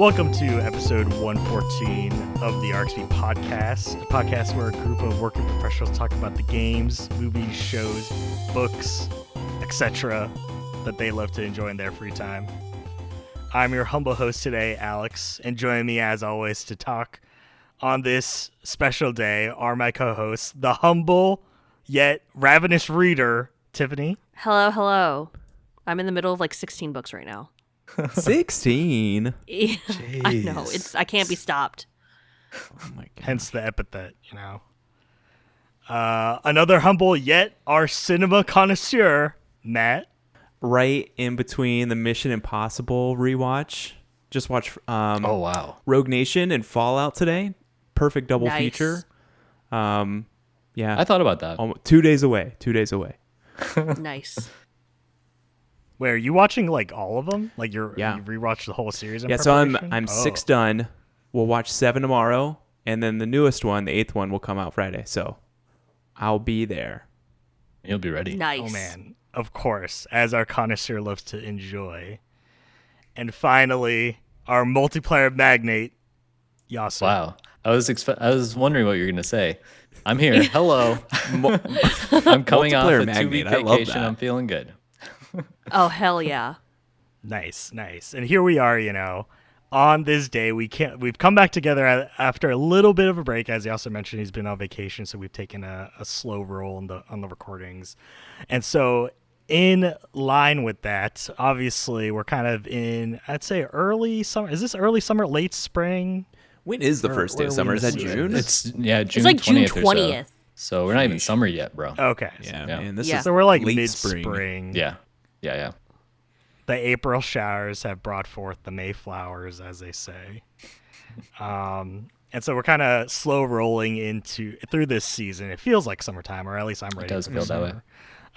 Welcome to episode 114 of the RXP podcast, a podcast where a group of working professionals talk about the games, movies, shows, books, etc. that they love to enjoy in their free time. I'm your humble host today, Alex, and joining me as always to talk on this special day are my co-hosts, the humble yet ravenous reader, Tiffany. Hello. I'm in the middle of like 16 books right now. 16? I know. I can't be stopped. Oh my God. Hence the epithet, you know. Another humble yet our cinema connoisseur, Matt. Right in between the Mission Impossible rewatch. Just watched oh wow, Rogue Nation and Fallout today. Perfect double Nice. feature. Yeah. I thought about that. 2 days away. 2 days away. Nice. Wait, are you watching like all of them? Like you Yeah. rewatched the whole series? In Yeah, so preparation? I'm 6 done. We'll watch 7 tomorrow, and then the newest one, the 8th one, will come out Friday. So I'll be there. You'll be ready. Nice. Oh man, of course, as our connoisseur loves to enjoy. And finally, our multiplayer magnate, Yasser. Wow, I was wondering what you were gonna say. I'm here. Hello. I'm coming off Multiplayer a magnate. 2-week I love vacation. that. I'm feeling good. Oh, hell yeah. Nice. And here we are, on this day. We've come back together after a little bit of a break, as he also mentioned. He's been on vacation, so we've taken a slow roll on the recordings. And so, in line with that, obviously, we're kind of in, I'd say, early summer. Is this early summer, late spring? When is the first day of summer? Is that June? It's June. It's like June 20th. 20th. So we're not even summer yet, bro. Okay. Yeah, Yeah. man. This Yeah. is So we're like late mid-spring. Yeah. The April showers have brought forth the May flowers, as they say. And so we're kind of slow rolling through this season. It feels like summertime, or at least I'm ready. does for feel that way.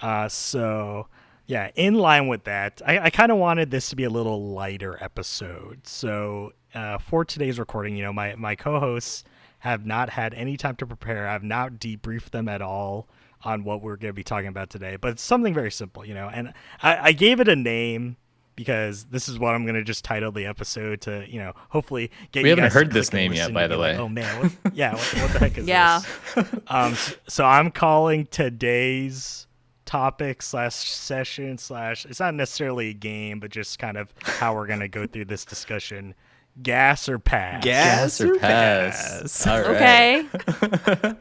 summer. So yeah, in line with that, I kind of wanted this to be a little lighter episode. So for today's recording, my co-hosts have not had any time to prepare. I've not debriefed them at all on what we're going to be talking about today, but it's something very simple, and I gave it a name because this is what I'm going to just title the episode to, hopefully get We you haven't guys to heard this click and name yet, listen by and be the like, way. oh man, what the heck is Yeah. this? So I'm calling today's topic / session / it's not necessarily a game, but just kind of how we're going to go through this discussion. Gas or pass? Gas or pass? All right. Okay.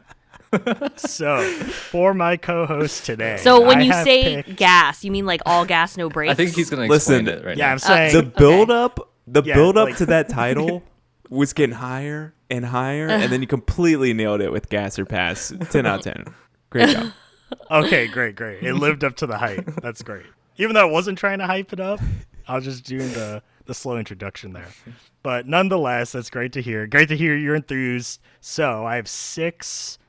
So, for my co-host today. So when I you have say picked- gas, you mean like all gas, no brakes? I think he's gonna explain Listen, it right yeah, now. I'm saying The build up like- to that title was getting higher and higher, and then you completely nailed it with gas or pass. 10 out of 10. Great job. Okay, great. It lived up to the hype. That's great. Even though I wasn't trying to hype it up, I was just doing the slow introduction there. But nonetheless, that's great to hear. Great to hear you're enthused. So I have 6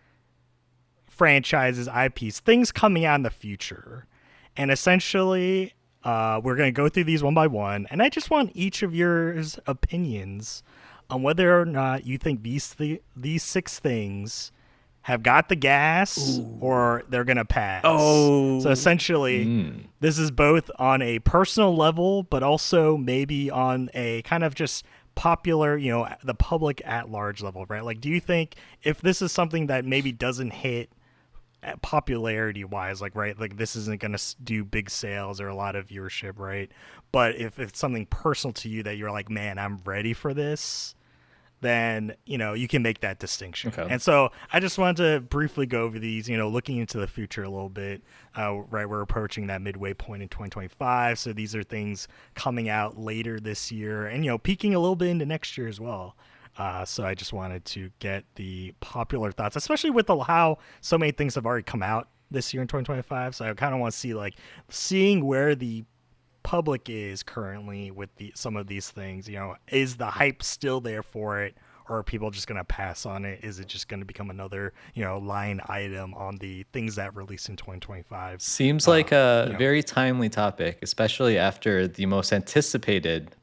franchises, IPs, things coming out in the future. And essentially, we're going to go through these one by one. And I just want each of your opinions on whether or not you think these 6 things have got the gas or they're going to pass. Oh. So essentially, this is both on a personal level, but also maybe on a kind of just popular, the public at large level, right? Like, do you think if this is something that maybe doesn't hit popularity wise, like, right, like this isn't going to do big sales or a lot of viewership, right? But if it's something personal to you that you're like, man, I'm ready for this, then, you can make that distinction. Okay. And so I just wanted to briefly go over these, looking into the future a little bit, right? We're approaching that midway point in 2025. So these are things coming out later this year and, peaking a little bit into next year as well. So I just wanted to get the popular thoughts, especially with how so many things have already come out this year in 2025. So I kind of want to see seeing where the public is currently with some of these things. Is the hype still there for it, or are people just going to pass on it? Is it just going to become another line item on the things that release in 2025? Seems like a very timely topic, especially after the most anticipated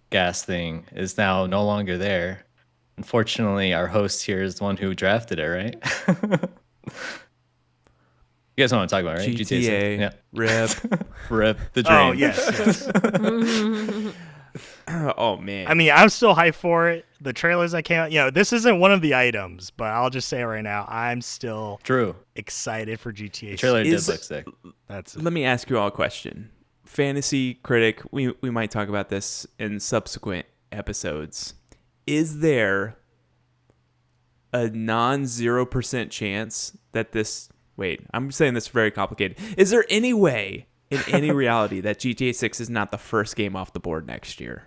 gas thing is now no longer there. Unfortunately, our host here is the one who drafted it, right? You guys know what I'm talking about, right? GTA. Yeah. Rip. Rip the dream. Oh yes. Oh man. I mean, I'm still hyped for it. The trailers that came out, this isn't one of the items, but I'll just say right now, I'm still True. excited for GTA. The trailer Is- did look sick. That's it. Let me ask you all a question. Fantasy critic, we might talk about this in subsequent episodes. Is there a non-0% chance that this... Wait, I'm saying this very complicated. Is there any way, in any reality, that GTA 6 is not the first game off the board next year?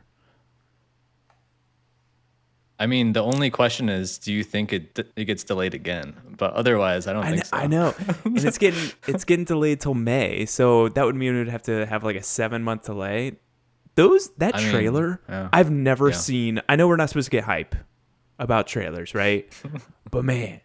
I mean, the only question is, do you think it gets delayed again? But otherwise, I don't think so. I know. And it's getting delayed till May, so that would mean we would have to have like a 7-month delay. That trailer, yeah. I've never Yeah. seen. I know we're not supposed to get hype about trailers, right? But man,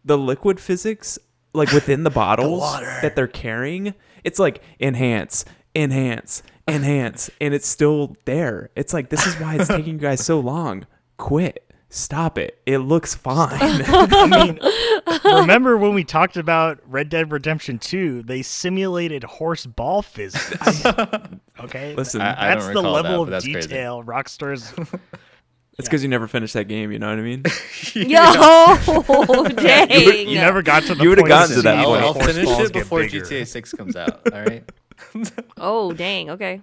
the liquid physics, like within the bottles that they're carrying, it's like enhance, and it's still there. It's like, this is why it's taking you guys so long. Quit. Stop it. It looks fine. I mean, remember when we talked about Red Dead Redemption 2? They simulated horse ball physics. Okay, Listen, I that's don't the recall level that, of but that's crazy. detail Rockstar's. it's because you never finished that game. You know what I mean? Yo, dang. You never got to the You would've point gotten of to that seeing point. the I'll horse finish balls it get before bigger. GTA 6 comes out. All right. Oh, dang. Okay.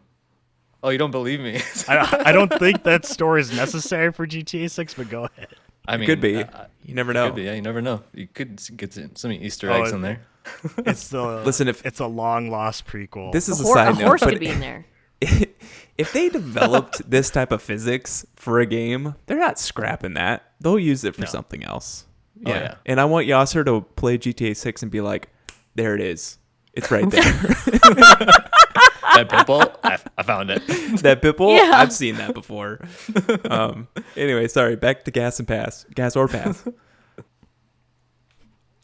Oh, you don't believe me? I don't think that story is necessary for GTA 6, but go ahead. I mean, Could be. You never know. Could be. Yeah, you never know. You could get some Easter Oh, eggs in there. It's the Listen, if- it's a long lost prequel. This is a A side note, horse but could be in there. if they developed this type of physics for a game, they're not scrapping that. They'll use it for something else. Oh, yeah. And I want Yasser to play GTA 6 and be like, there it is. It's right there. That pitbull, I found it. That Pipple, Yeah. I've seen that before. Anyway, sorry. Back to gas and pass. Gas or pass.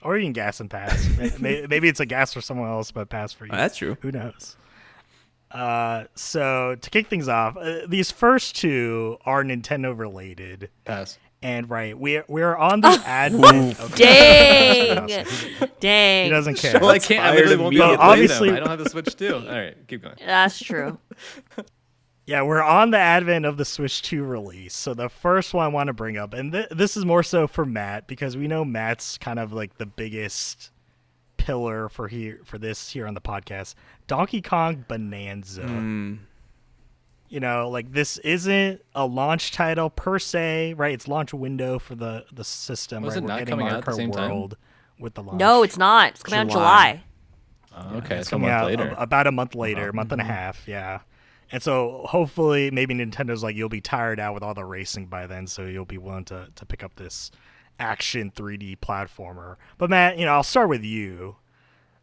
Or you can gas and pass. Maybe it's a gas for someone else, but pass for you. Oh, that's true. Who knows? So to kick things off, these first two are Nintendo related, Pass. and we're on the advent. Dang. He Dang. doesn't care. Well, I can't. I fired literally won't be able to immediately. play Obviously- them. I don't have the Switch too. All right, keep going. That's true. Yeah, we're on the advent of the Switch 2 release. So the first one I want to bring up, and this is more so for Matt, because we know Matt's kind of like the biggest pillar for this here on the podcast. Donkey Kong Bonanza. You know, like, this isn't a launch title per se, right? It's launch window for the system. Was right? it We're not getting coming Mario out at the Kart same time? World with the launch. No, it's not. It's coming out in July. Okay, It's so a coming month out later. about a month later, month and a half, yeah. And so hopefully maybe Nintendo's like, you'll be tired out with all the racing by then, so you'll be willing to pick up this action 3D platformer. But Matt, I'll start with you.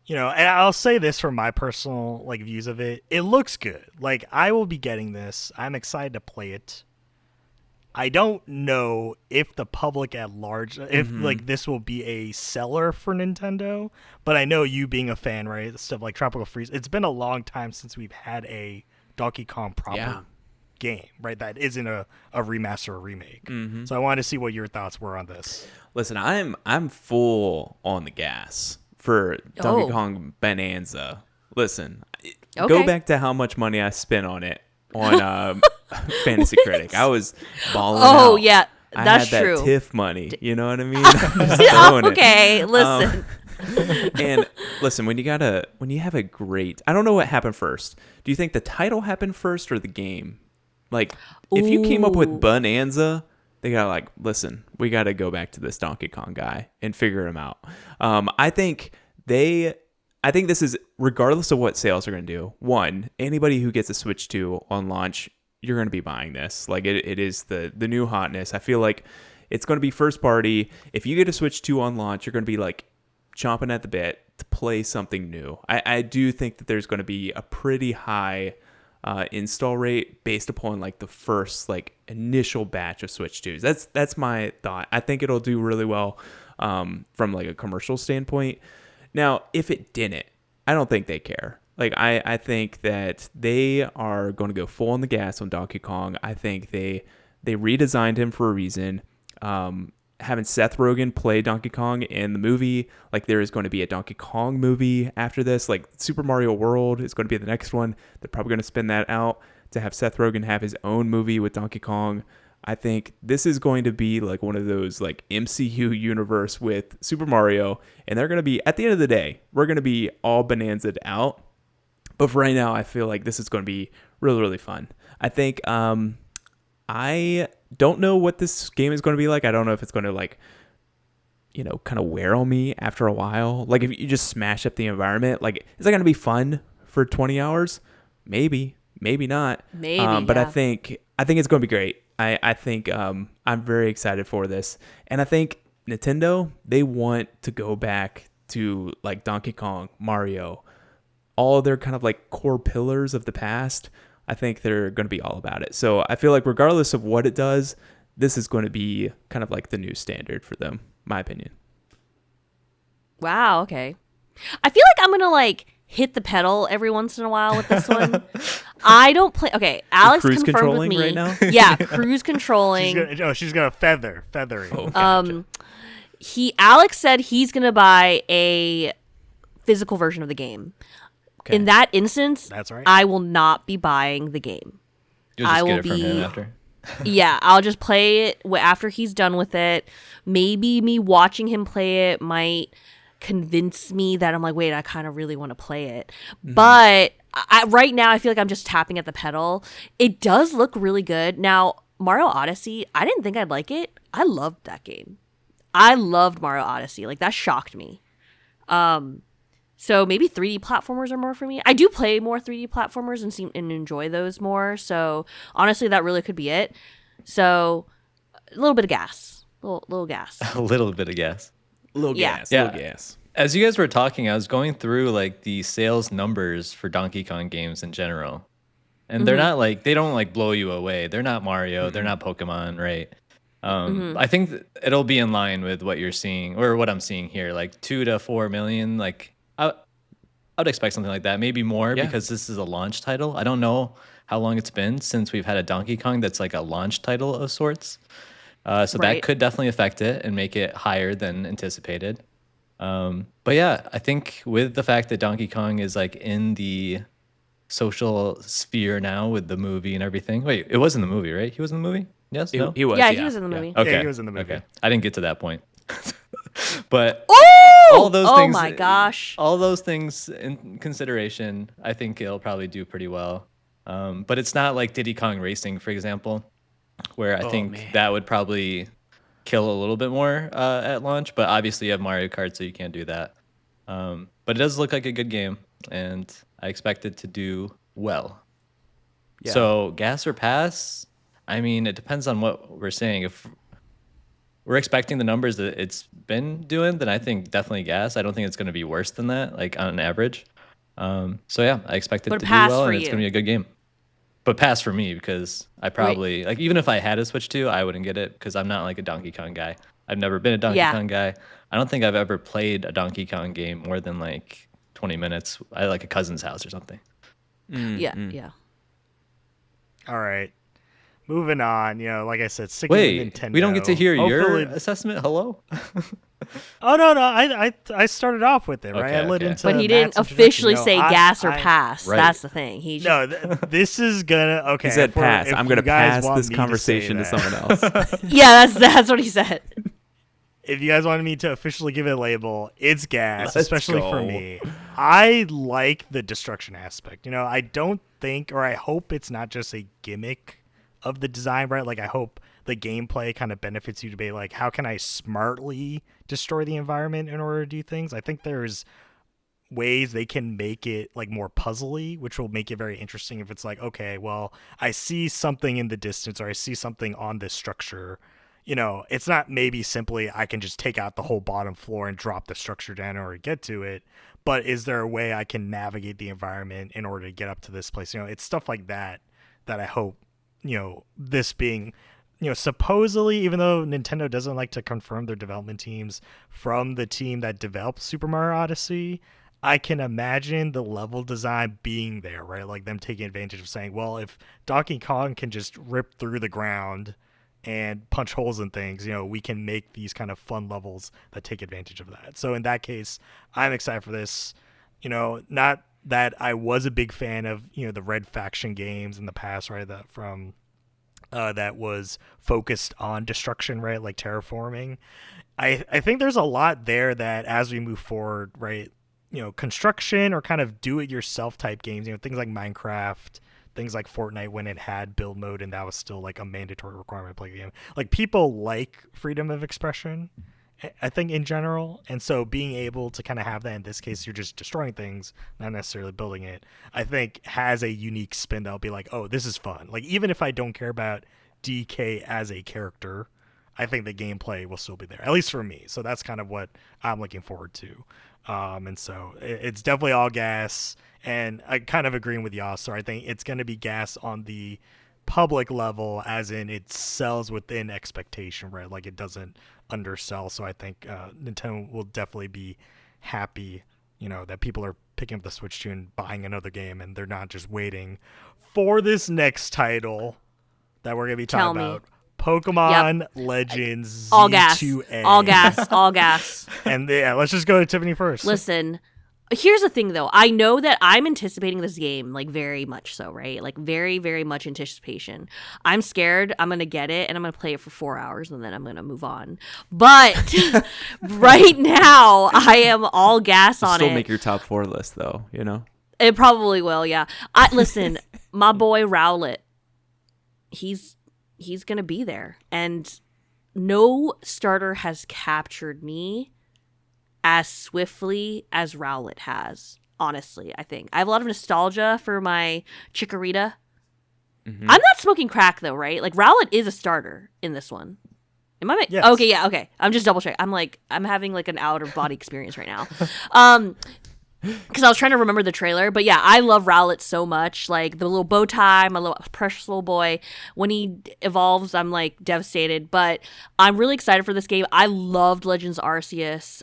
And I'll say this from my personal views of it. It looks good. Like, I will be getting this. I'm excited to play it. I don't know if the public at large, if this will be a seller for Nintendo, but I know you being a fan, right? Stuff like Tropical Freeze. It's been a long time since we've had a Donkey Kong proper game, right? That isn't a remaster or remake. So I wanted to see what your thoughts were on this. Listen, I'm full on the gas for Donkey Oh. Kong Bonanza. Listen, go Okay. back to how much money I spent on it on Fantasy Critic. I was balling Oh, out. yeah. That's I had true. that TIFF money. You know what I mean? I'm just throwing it. Okay, listen. And listen, when you have a great, I don't know what happened first. Do you think the title happened first or the game? Like, if you came up Ooh. with Bonanza, they got listen, we got to go back to this Donkey Kong guy and figure him out. I think this is, regardless of what sales are going to do, one, anybody who gets a Switch 2 on launch, you're going to be buying this. Like, it is the new hotness. I feel like it's going to be first party. If you get a Switch 2 on launch, you're going to be chomping at the bit to play something new. I do think that there's going to be a pretty high install rate based upon the first initial batch of Switch 2s. That's my thought. I think it'll do really well from a commercial standpoint. Now, if it didn't, I don't think they care. I think that they are going to go full on the gas on Donkey Kong. I think they redesigned him for a reason. Having Seth Rogen play Donkey Kong in the movie, there is going to be a Donkey Kong movie after this. Super Mario World is going to be the next one. They're probably going to spin that out. to have Seth Rogen have his own movie with Donkey Kong. I think this is going to be like one of those like MCU universe with Super Mario, and they're going to be, at the end of the day, we're going to be all Bananza'd out. But for right now, I feel like this is going to be really, really fun. I think I don't know what this game is going to be like. I don't know if it's going to like, you know, kind of wear on me after a while. Like if you just smash up the environment, like is that going to be fun for 20 hours? Maybe not. Maybe. But yeah. I think it's going to be great. I think I'm very excited for this. And I think Nintendo, they want to go back to like Donkey Kong, Mario, all their kind of like core pillars of the past. I think they're going to be all about it. So I feel like regardless of what it does, this is going to be kind of like the new standard for them, my opinion. Wow. Okay. I feel like I'm gonna like hit the pedal every once in a while with this one. I don't play. Okay, Alex cruise confirmed with controlling me. right now? Yeah, cruise controlling. She's gonna feathering. Oh, gotcha. Alex said he's gonna buy a physical version of the game. Okay. In that instance, That's right. I will not be buying the game. You'll just I get will it from him be- after. Yeah, I'll just play it after he's done with it. Maybe me watching him play it might convince me that I'm like, wait, I kind of really want to play it. But right now, I feel like I'm just tapping at the pedal. It does look really good. Now, Mario Odyssey, I didn't think I'd like it. I loved that game. I loved Mario Odyssey. Like, that shocked me. So maybe 3D platformers are more for me. I do play more 3D platformers and enjoy those more. So honestly, that really could be it. So a little bit of gas, little gas. A little bit of gas. Little Yeah. gas. Yeah. Little gas. As you guys were talking, I was going through like the sales numbers for Donkey Kong games in general. And they're not like, they don't like blow you away. They're not Mario. They're not Pokemon, right? I think it'll be in line with what you're seeing or what I'm seeing here, like 2 to 4 million. Like I would expect something like that, maybe more Yeah. because this is a launch title. I don't know how long it's been since we've had a Donkey Kong that's like a launch title of sorts. So Right. that could definitely affect it and make it higher than anticipated. But yeah, I think with the fact that Donkey Kong is like in the social sphere now with the movie and everything. Wait, it was in the movie, right? He was in the movie? Yes? No? He was. Yeah, he was in the movie. Okay. Yeah, he was in the movie. Okay. I didn't get to that point. But Oh! all those things. Oh my gosh. All those things in consideration, I think it'll probably do pretty well. But it's not like Diddy Kong Racing, for example, where I think man. that would probably kill a little bit more at launch. But obviously, you have Mario Kart, so you can't do that. But it does look like a good game, and I expect it to do well. Yeah. So, gas or pass? I mean, it depends on what we're saying. If we're expecting the numbers that it's been doing, then I think definitely gas. I don't think it's going to be worse than that, like on average. So yeah, I expect it But to do pass well, for and it's you. going to be a good game. But pass for me because I probably like even if I had a Switch 2, I wouldn't get it because I'm not like a Donkey Kong guy. I've never been a Donkey Kong guy. I don't think I've ever played a Donkey Kong game more than like 20 minutes at like a cousin's house or something. Yeah. All right. Moving on, like I said, sticking with Wait, Nintendo. we don't get to hear your Hopefully- assessment? Hello? Oh no, I started off with it, right? Okay, I led okay. into But he didn't Matt's officially introduction. say No, gas or I- pass. Right. That's the thing. He No, this is gonna okay. He said if we're- pass. if I'm going to you guys pass want this me conversation to say that- someone else. yeah, that's what he said. If you guys wanted me to officially give it a label, it's gas, Let's especially for go. me. I like the destruction aspect. I don't think, or I hope it's not just a gimmick of the design, right? Like, I hope the gameplay kind of benefits you to be like, how can I smartly destroy the environment in order to do things? I think there's ways they can make it like more puzzly, which will make it very interesting if it's like, okay, well, I see something in the distance or I see something on this structure. It's not maybe simply I can just take out the whole bottom floor and drop the structure down or get to it, but is there a way I can navigate the environment in order to get up to this place? It's stuff like that I hope, this being, supposedly, even though Nintendo doesn't like to confirm their development teams from the team that developed Super Mario Odyssey, I can imagine the level design being there, right? Like them taking advantage of saying, well, if Donkey Kong can just rip through the ground and punch holes in things, we can make these kind of fun levels that take advantage of that. So in that case, I'm excited for this. Not that I was a big fan of, the Red Faction games in the past, right? That was focused on destruction, right? Like terraforming. I think there's a lot there that as we move forward, right? Construction or kind of do-it-yourself type games, things like Minecraft, things like Fortnite when it had build mode and that was still like a mandatory requirement to play the game. Like people like freedom of expression, I think in general, and so being able to kind of have that in this case, you're just destroying things, not necessarily building it, I think has a unique spin that'll be like, oh, this is fun. Like even if I don't care about DK as a character, I think the gameplay will still be there, at least for me. So that's kind of what I'm looking forward to. And so it's definitely all gas, and I kind of agreeing with y'all. So I think it's going to be gas on the public level, as in it sells within expectation, right? Like it doesn't undersell. So I think Nintendo will definitely be happy, that people are picking up the Switch 2 and buying another game, and they're not just waiting for this next title that we're going to be talking about. Pokemon Legends all gas, Z-A. all gas, all gas. And let's just go to Tiffany first. Listen, here's the thing though. I know that I'm anticipating this game like very much so, right? Like very, very much anticipation. I'm scared. I'm gonna get it and I'm gonna play it for 4 hours and then I'm gonna move on. But right now, I am all gas on it. Still make your top 4 list though, It probably will, yeah. Listen, my boy Rowlet, he's gonna be there, and no starter has captured me as swiftly as Rowlet has. Honestly, I think I have a lot of nostalgia for my Chikorita. I'm not smoking crack though, right? Like Rowlet is a starter in this one. Am I? Yes. Okay, yeah, okay. I'm just double checking. I'm having like an out of body experience right now. Because I was trying to remember the trailer, but yeah, I love Rowlet so much. Like the little bow tie, my little precious little boy. When he evolves, I'm like devastated. But I'm really excited for this game. I loved Legends Arceus.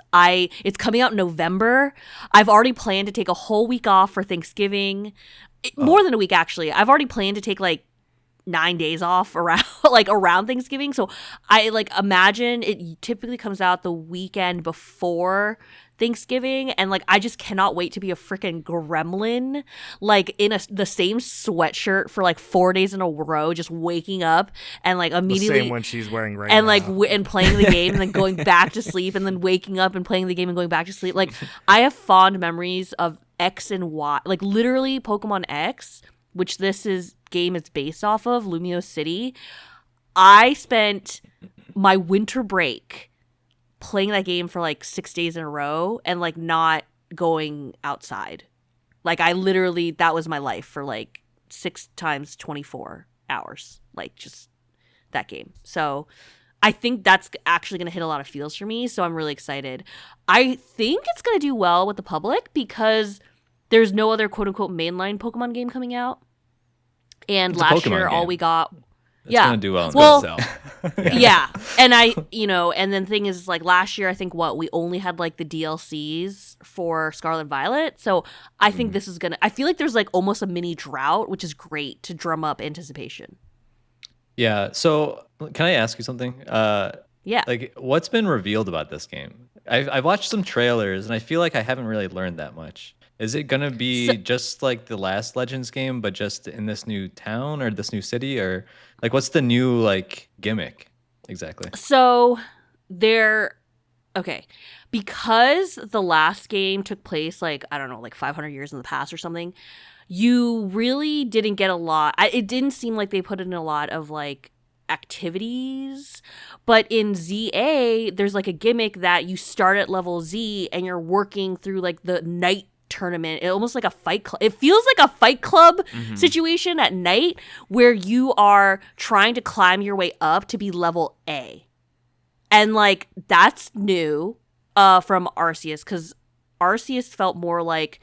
It's coming out in November. I've already planned to take a whole week off for Thanksgiving. More than a week actually. I've already planned to take like 9 days off around Thanksgiving. So I imagine it typically comes out the weekend before Thanksgiving, and I just cannot wait to be a freaking gremlin in the same sweatshirt for 4 days in a row, just waking up and immediately the same one she's wearing right and now. and playing the game and then going back to sleep and then waking up and playing the game and going back to sleep. I have fond memories of X and Y, literally Pokemon X, which game is based off of, Lumio City. I spent my winter break playing that game for 6 days in a row and not going outside. I literally, that was my life for 6 times 24 hours, just that game. So I think that's actually going to hit a lot of feels for me. So I'm really excited. I think it's going to do well with the public because there's no other quote unquote mainline Pokemon game coming out. And It's last year, game. all we got. It's gonna do well. Sell. Yeah. And and then the thing is, last year, I think we only had the DLCs for Scarlet Violet. So I think this is I feel like there's almost a mini drought, which is great to drum up anticipation. Yeah. So can I ask you something? Yeah. What's been revealed about this game? I've watched some trailers and I feel like I haven't really learned that much. Is it gonna be just like the last Legends game, but just in this new town or this new city, or what's the new gimmick exactly? So because the last game took place I don't know 500 years in the past or something, you really didn't get a lot. It didn't seem like they put in a lot of activities, but in ZA there's a gimmick that you start at level Z and you're working through the night tournament. It almost like a fight club. It feels like a fight club situation at night where you are trying to climb your way up to be level A. And that's new from Arceus, because Arceus felt more like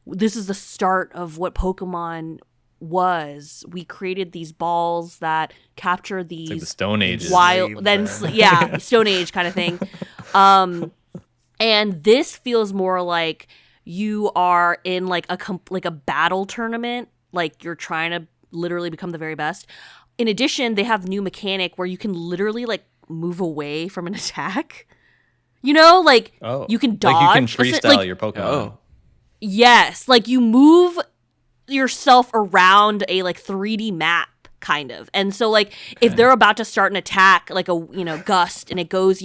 this is the start of what Pokemon was. We created these balls that capture these the Stone Age wild Stone Age kind of thing. And this feels more like you are in a battle tournament, you're trying to literally become the very best. In addition, they have new mechanic where you can literally move away from an attack. You can dodge. You can freestyle your Pokemon. Yes, like you move yourself around a like 3D map kind of. And so like if they're about to start an attack like a gust and it goes,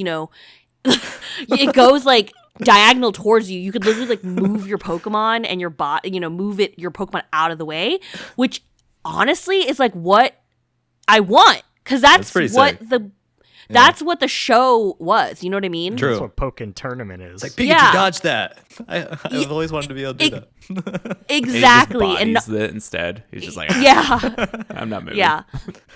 it goes like diagonal towards you, you could literally like move your Pokemon and your your Pokemon out of the way, which honestly is like what I want, cuz that's what sick. that's what the show was, you know what I mean? True. That's what Pokken Tournament is. It's like Pikachu, Yeah. dodge that. I've always wanted to be able to do that. Exactly. He And just bodies it instead. He's just like, yeah. I'm not moving. Yeah.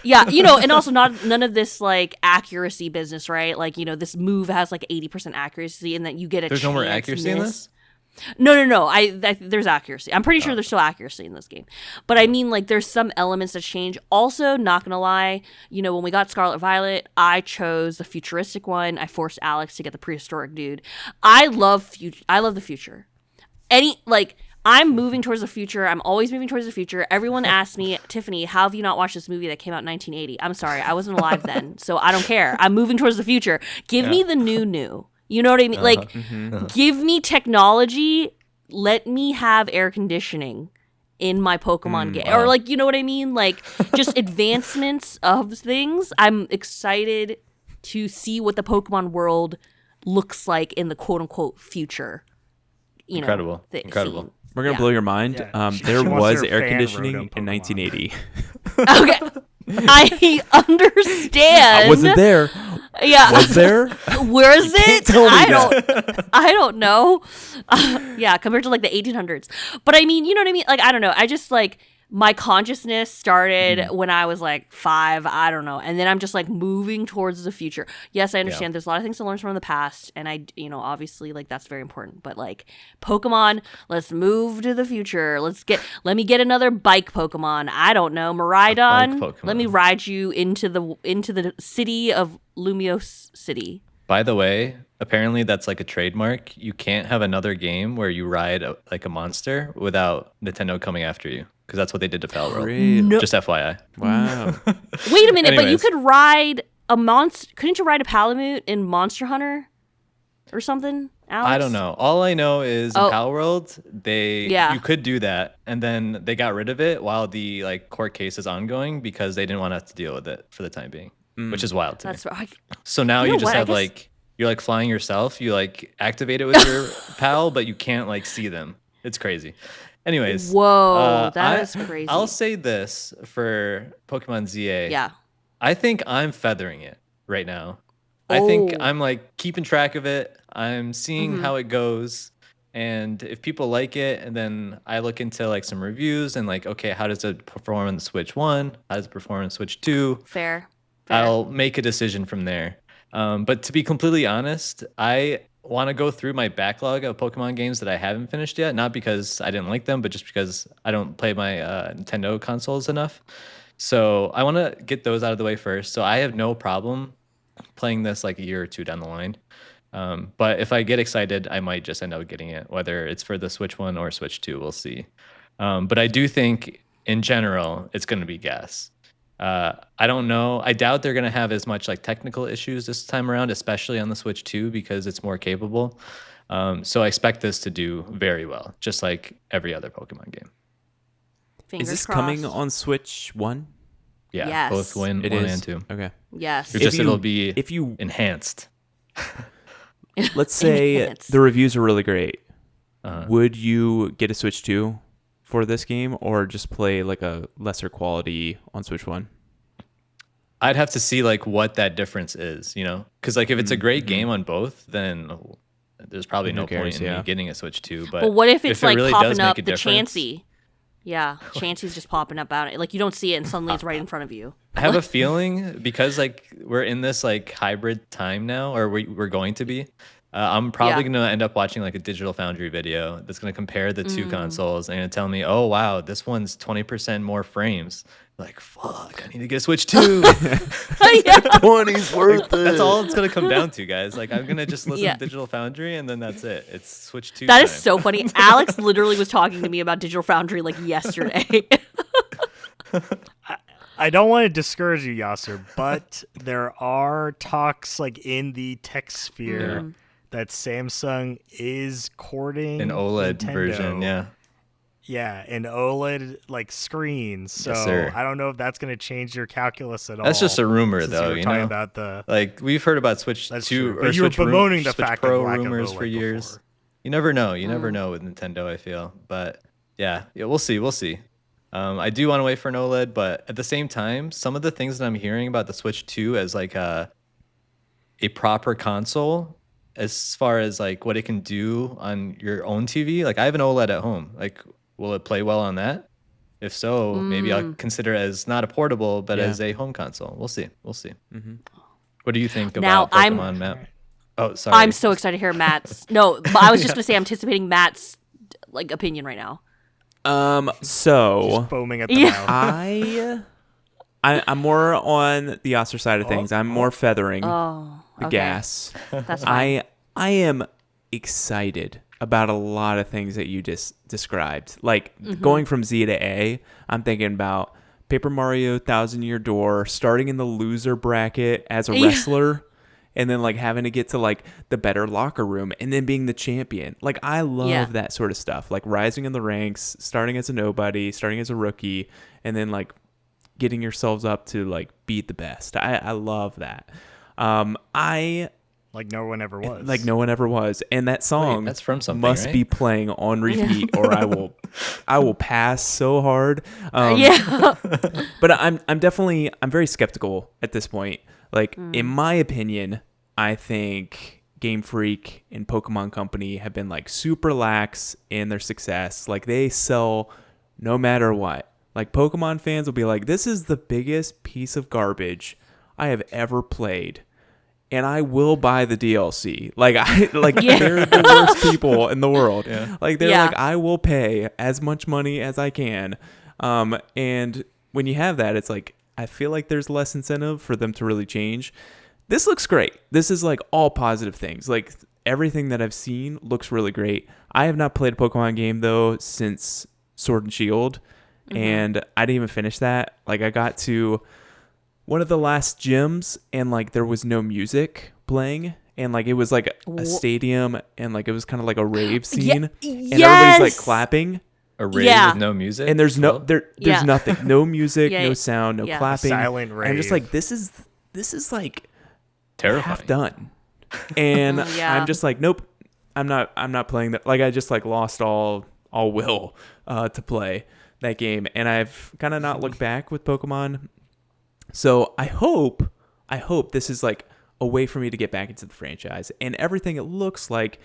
And also none of this like accuracy business, right? Like, this move has like 80% accuracy and that you get a There's no more accuracy in this? No. There's accuracy. I'm pretty sure there's still accuracy in this game. But I mean, like, there's some elements that change. Also, not gonna lie, when we got Scarlet Violet, I chose the futuristic one. I forced Alex to get the prehistoric dude. I love the future. I'm moving towards the future. I'm always moving towards the future. Everyone asks me, Tiffany, how have you not watched this movie that came out in 1980? I'm sorry, I wasn't alive then, so I don't care. I'm moving towards the future. Give me the new. You know what I mean? Like, give me technology. Let me have air conditioning in my Pokemon game. Or, like, you know what I mean? Like, just advancements of things. I'm excited to see what the Pokemon world looks like in the quote-unquote future. Incredible. Scene. We're going to blow your mind. Yeah. There She wants was her air fan conditioning rotom in Pokemon. 1980. Okay. I understand. I wasn't there. Yeah. Was there? Where is it? tell me that. I don't know. Yeah, compared to like the 1800s. But I mean, you know what I mean? Like, I don't know. I just like my consciousness started when I was like 5. I don't know. And then I'm just like moving towards the future. Yes, I understand. There's a lot of things to learn from the past. And I, obviously like that's very important. But like Pokemon, let's move to the future. Let me get another bike Pokemon. I don't know. Miraidon. Pokemon. Let me ride you into the city of Lumiose City. By the way, apparently that's like a trademark. You can't have another game where you ride like a monster without Nintendo coming after you, because that's what they did to Palworld. Really? No. Just FYI. Wow. Wait a minute, but you Anyways. could ride a monster. Couldn't you ride a Palamute in Monster Hunter or something, Alex? I don't know. All I know is in Palworld, you could do that, and then they got rid of it while the like court case is ongoing because they didn't want to have to deal with it for the time being, which is wild to me. That's right. So now You you know just what? I have guess- like you're like flying yourself. You like activate it with your pal, but you can't like see them. It's crazy. Anyways, Whoa, that is crazy. I'll say this for Pokemon Z-A. Yeah. I think I'm feathering it right now. I think Oh. I'm like keeping track of it. I'm seeing how it goes. And if people like it, and then I look into like some reviews and like, okay, how does it perform on the Switch 1? How does it perform on Switch 2? Fair. I'll make a decision from there. But to be completely honest, I want to go through my backlog of Pokemon games that I haven't finished yet. Not because I didn't like them, but just because I don't play my Nintendo consoles enough. So I want to get those out of the way first. So I have no problem playing this like a year or two down the line. But if I get excited, I might just end up getting it, whether it's for the Switch 1 or Switch 2. We'll see. But I do think in general, it's going to be gas. I don't know. I doubt they're going to have as much like technical issues this time around, especially on the Switch 2 because it's more capable. So I expect this to do very well, just like every other Pokemon game. Fingers Is this crossed. coming on Switch 1? Yeah, Yes. both one It and is. 2. Okay. Yes. It's just it'll be if you enhanced. let's say Enhanced. the reviews are really great, Uh-huh. would you get a Switch 2 for this game, or just play like a lesser quality on Switch 1? I'd have to see like what that difference is, because like if it's a great game on both, then there's probably Who no cares, point in yeah. me getting a Switch 2. But But what if it's it like really popping does make up a the difference- Chansey? Yeah, Chansey's just popping up out. Like you don't see it, and suddenly it's right in front of you. I have a feeling because like we're in this like hybrid time now, or we're going to be. I'm probably Yeah. going to end up watching like a Digital Foundry video that's going to compare the Mm. two consoles and tell me, oh wow, this one's 20% more frames. Like fuck, I need to get a Switch 2. Yeah. 20's worth That's all it's going to come down to, guys. Like I'm going to just listen Yeah. to Digital Foundry and then that's it. It's Switch 2. That is time. so funny. Alex literally was talking to me about Digital Foundry like yesterday. I don't want to discourage you, Yasser, but there are talks like in the tech sphere that Samsung is courting An OLED Nintendo. version, yeah. Yeah, an OLED like screen. So Yes, sir. I don't know if that's going to change your calculus at all. That's just a rumor, since though. were you talking know, about the like we've heard about Switch that's 2 true. or But you were Switch, bemoaning the Switch fact Pro of lack rumors of for OLED years. before. You never know. You never know with Nintendo. I feel, but yeah, we'll see. We'll see. I do want to wait for an OLED, but at the same time, some of the things that I'm hearing about the Switch 2 as like a proper console, as far as like what it can do on your own TV. Like I have an OLED at home. Like, will it play well on that? If so, maybe I'll consider it as not a portable, but Yeah. as a home console. We'll see. We'll see. Mm-hmm. What do you think Now, about Pokemon Map? Oh, sorry. I'm so excited to hear Matt's. No, but I was just gonna say I'm anticipating Matt's like opinion right now. So Foaming at the Yeah. mouth. I'm more on the Oster side of things. I'm more feathering Oh, the okay. gas. That's fine. I am excited about a lot of things that you just described. Like going from Z to A, I'm thinking about Paper Mario Thousand Year Door, starting in the loser bracket as a wrestler, and then like having to get to like the better locker room and then being the champion. Like I love that sort of stuff. Like rising in the ranks, starting as a nobody, starting as a rookie, and then like getting yourselves up to like beat the best. I love that. Like no one ever was. Like no one ever was, and that song that's from something, must right? be playing on repeat, or I will pass so hard. Yeah. But I'm very skeptical at this point. Like in my opinion, I think Game Freak and Pokemon Company have been like super lax in their success. Like they sell no matter what. Like Pokemon fans will be like, this is the biggest piece of garbage I have ever played. And I will buy the DLC. Like they're the worst people in the world. Yeah. Like they're like, I will pay as much money as I can. And when you have that, it's like I feel like there's less incentive for them to really change. This looks great. This is like all positive things. Like everything that I've seen looks really great. I have not played a Pokemon game though since Sword and Shield, and I didn't even finish that. Like I got to one of the last gyms and like there was no music playing, and like it was like a stadium, and like it was kind of like a rave scene, and everybody's like clapping. A rave with no music, and there's there's nothing, no music, no sound, no Yeah. clapping. Silent rave. I'm just like, this is like terrifying. half done, and Yeah. I'm just like, nope, I'm not playing that. Like I just like lost all will to play that game, and I've kind of not looked back with Pokemon. So I hope this is like a way for me to get back into the franchise, and everything it looks like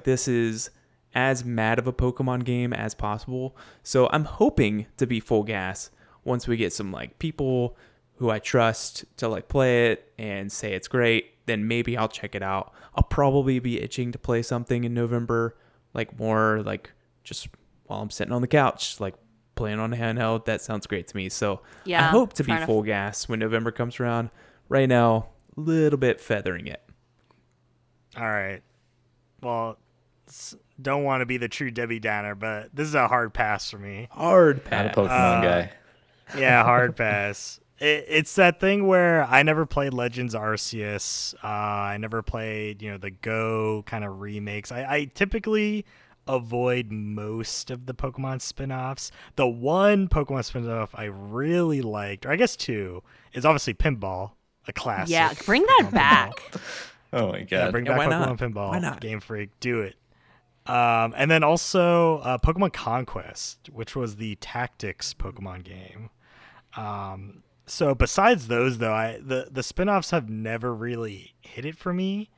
this is as mad of a Pokemon game as possible. So I'm hoping to be full gas once we get some like people who I trust to like play it and say it's great. Then maybe I'll check it out. I'll probably be itching to play something in November, like more like just while I'm sitting on the couch, like playing on a handheld. That sounds great to me. So I hope to be full gas when November comes around. Right now, a little bit feathering it. All right. Well, don't want to be the true Debbie Downer, but this is a hard pass for me. Hard Not a pass. Pokemon guy. Yeah, hard pass. It's that thing where I never played Legends Arceus. I never played, the Go kind of remakes. I typically avoid most of the Pokemon spin-offs. The one Pokemon spin-off I really liked, or I guess two, is obviously Pinball, a classic. Yeah, bring that Pokemon back. Oh my Yeah, god. bring Yeah, back why Pokemon not? Pinball. Why not? Game Freak, do it. And then also Pokemon Conquest, which was the tactics Pokemon game. So besides those, though, the spin-offs have never really hit it for me,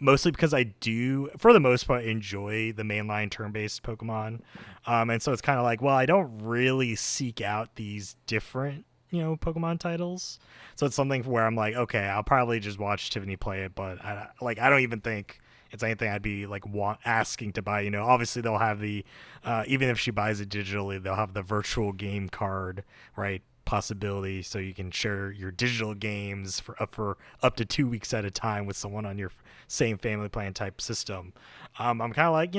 mostly because I do, for the most part, enjoy the mainline turn-based Pokemon. And so it's kind of like, well, I don't really seek out these different, Pokemon titles. So it's something where I'm like, okay, I'll probably just watch Tiffany play it, but I don't even think it's anything I'd be like asking to buy. Obviously they'll have the, even if she buys it digitally, they'll have the virtual game card, right? Possibility, so you can share your digital games for up to 2 weeks at a time with someone on your same family plan type system. I'm kind of like,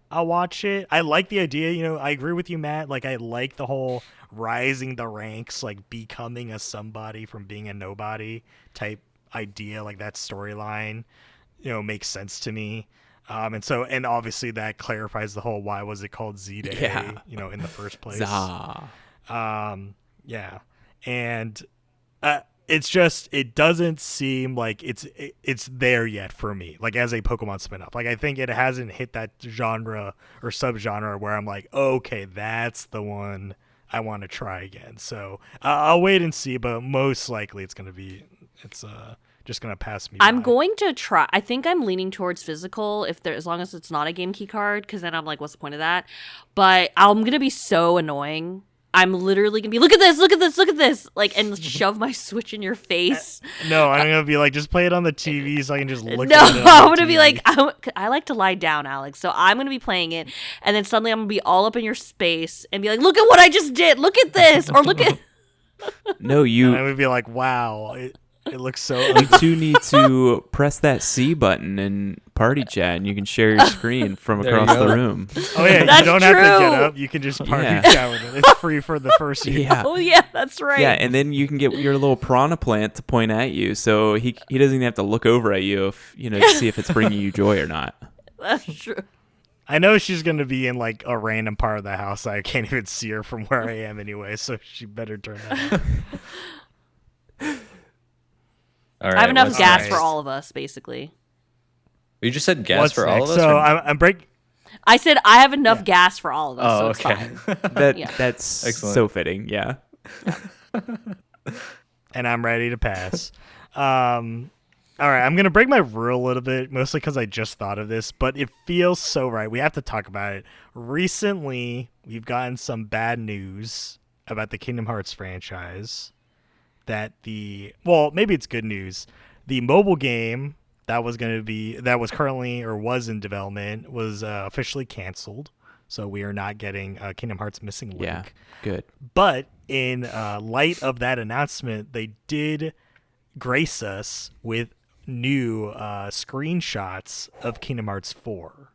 I'll watch it. I like the idea. I agree with you, Matt. Like, I like the whole rising the ranks, like becoming a somebody from being a nobody type idea, like that storyline. makes sense to me. And obviously that clarifies the whole why was it called Z-A, Yeah. in the first place. Za. Yeah. And it's just, it doesn't seem like it's there yet for me, like as a Pokemon spin-off. Like I think it hasn't hit that genre or subgenre where I'm like, okay, that's the one I want to try again. So I'll wait and see, but most likely it's just gonna pass me I'm by. going to try. I think I'm leaning towards physical as long as it's not a game key card, because then I'm like, what's the point of that? But I'm gonna be so annoying. I'm literally gonna be, look at this, look at this, look at this, like, and shove my Switch in your face. No, I'm gonna be like, just play it on the TV so I can just look No, at it on I'm the gonna be TV. like, I like to lie down, Alex. So I'm gonna be playing it, and then suddenly I'm gonna be all up in your space and be like, look at what I just did, look at this, or look at. No, And I would be like, wow, it looks so you two need to press that C button in party chat, and you can share your screen from There you across the go. room. Oh yeah, That's you don't have to get true. up. You can just party Yeah. chat with it. It's free for the first year. Yeah. Oh yeah, that's right. Yeah, and then you can get your little piranha plant to point at you, so he doesn't even have to look over at you if to see if it's bringing you joy or not. That's true. I know she's gonna be in like a random part of the house. I can't even see her from where I am anyway, so she better turn that on. All right, I have enough what's gas next? for all of us, basically. You just said gas What's for next? all of us? So or- I'm break. I said I have enough gas for all of us. Oh, so it's okay. fine. Yeah. That's Excellent. so fitting. Yeah. And I'm ready to pass. All right, I'm gonna break my rule a little bit, mostly because I just thought of this, but it feels so right. We have to talk about it. Recently, we've gotten some bad news about the Kingdom Hearts franchise. Maybe it's good news. The mobile game that was currently or was in development was officially canceled. So we are not getting Kingdom Hearts Missing Link. Yeah. Good. But in light of that announcement, they did grace us with new screenshots of Kingdom Hearts 4.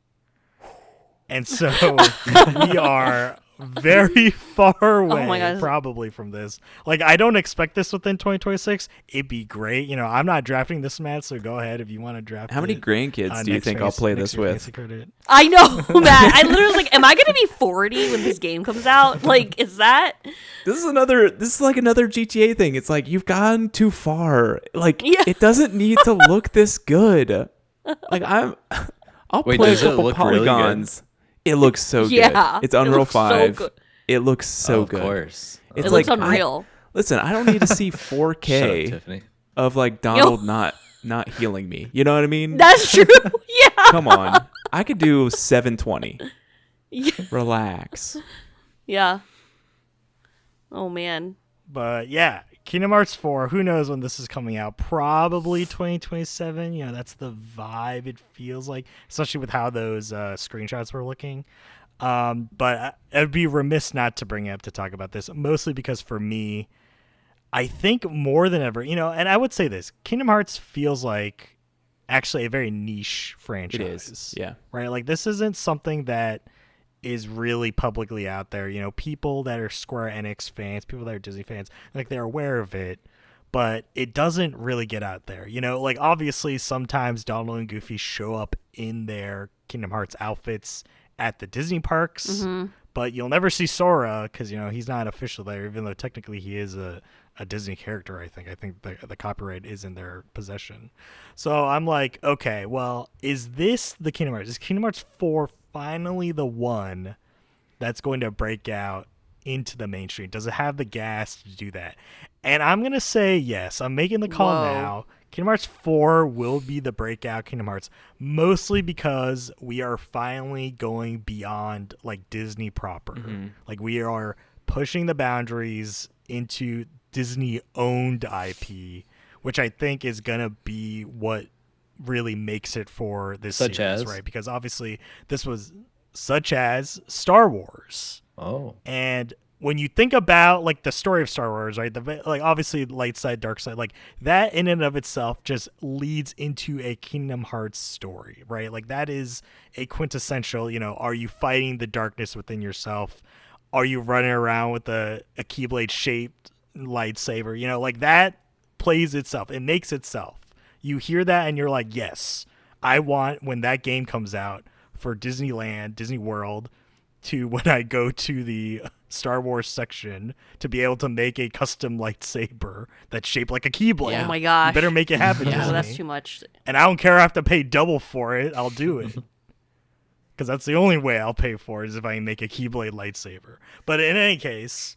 And so we are very far away my God. probably from this. Like, I don't expect this within 2026. It'd be great. I'm not drafting this, Matt, so go ahead if you want to draft How many it. grandkids do you think I'll play this with? I know, Matt. I literally was like, am I going to be 40 when this game comes out? Like, is that? This is like another GTA thing. It's like you've gone too far. Like Yeah. it doesn't need to look this good. Like I'll Wait, play a does it couple look really good? polygons. It looks so Yeah, good. It's it Unreal looks so 5. good. It looks so of good. course. It's It like looks unreal. listen, I don't need to see Shut up, 4K Tiffany. of like Donald not healing me. You know what I mean? That's true. Yeah. Come on. I could do 720. Yeah. Relax. Yeah. Oh, man. But yeah, Kingdom Hearts 4, who knows when this is coming out? Probably 2027. That's the vibe it feels like, especially with how those screenshots were looking. But I'd be remiss not to bring it up to talk about this, mostly because for me, I think more than ever, and I would say this, Kingdom Hearts feels like actually a very niche franchise. It is. Yeah. Right? Like, this isn't something that is really publicly out there. People that are Square Enix fans, people that are Disney fans, like, they're aware of it, but it doesn't really get out there. Like, obviously sometimes Donald and Goofy show up in their Kingdom Hearts outfits at the Disney parks, but you'll never see Sora because, he's not official there, even though technically he is a Disney character. I think the copyright is in their possession. So I'm like, okay, well, is this the Kingdom Hearts? Is Kingdom Hearts 4 finally the one that's going to break out into the mainstream? Does it have the gas to do that? And I'm going to say yes. I'm making the call Whoa. now. Kingdom Hearts 4 will be the breakout Kingdom Hearts, mostly because we are finally going beyond like Disney proper. Like, we are pushing the boundaries into Disney owned IP, which I think is going to be what really makes it for this Such series, as? right? Because obviously this was such as Star Wars. Oh. And when you think about like the story of Star Wars, right? Like, obviously light side, dark side, like that in and of itself just leads into a Kingdom Hearts story, right? Like, that is a quintessential, are you fighting the darkness within yourself? Are you running around with a Keyblade shaped lightsaber? Like, that plays itself. It makes itself. You hear that and you're like, yes, I want when that game comes out for Disneyland, Disney World, to when I go to the Star Wars section to be able to make a custom lightsaber that's shaped like a Keyblade. Oh my gosh. You better make it happen, No, Disney. that's too much. And I don't care if I have to pay double for it. I'll do it. Because that's the only way I'll pay for it is if I make a Keyblade lightsaber. But in any case,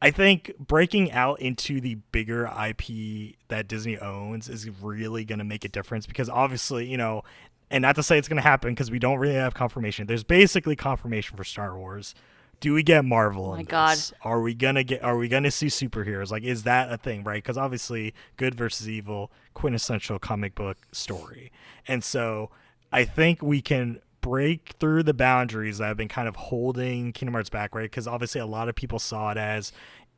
I think breaking out into the bigger IP that Disney owns is really going to make a difference because obviously, you know, and not to say it's going to happen because we don't really have confirmation. There's basically confirmation for Star Wars. Do we get Marvel in this? Are we gonna see superheroes? Like, is that a thing, right? Because obviously, good versus evil, quintessential comic book story. And so I think we can break through the boundaries that have been kind of holding Kingdom Hearts back, right? Because obviously a lot of people saw it as,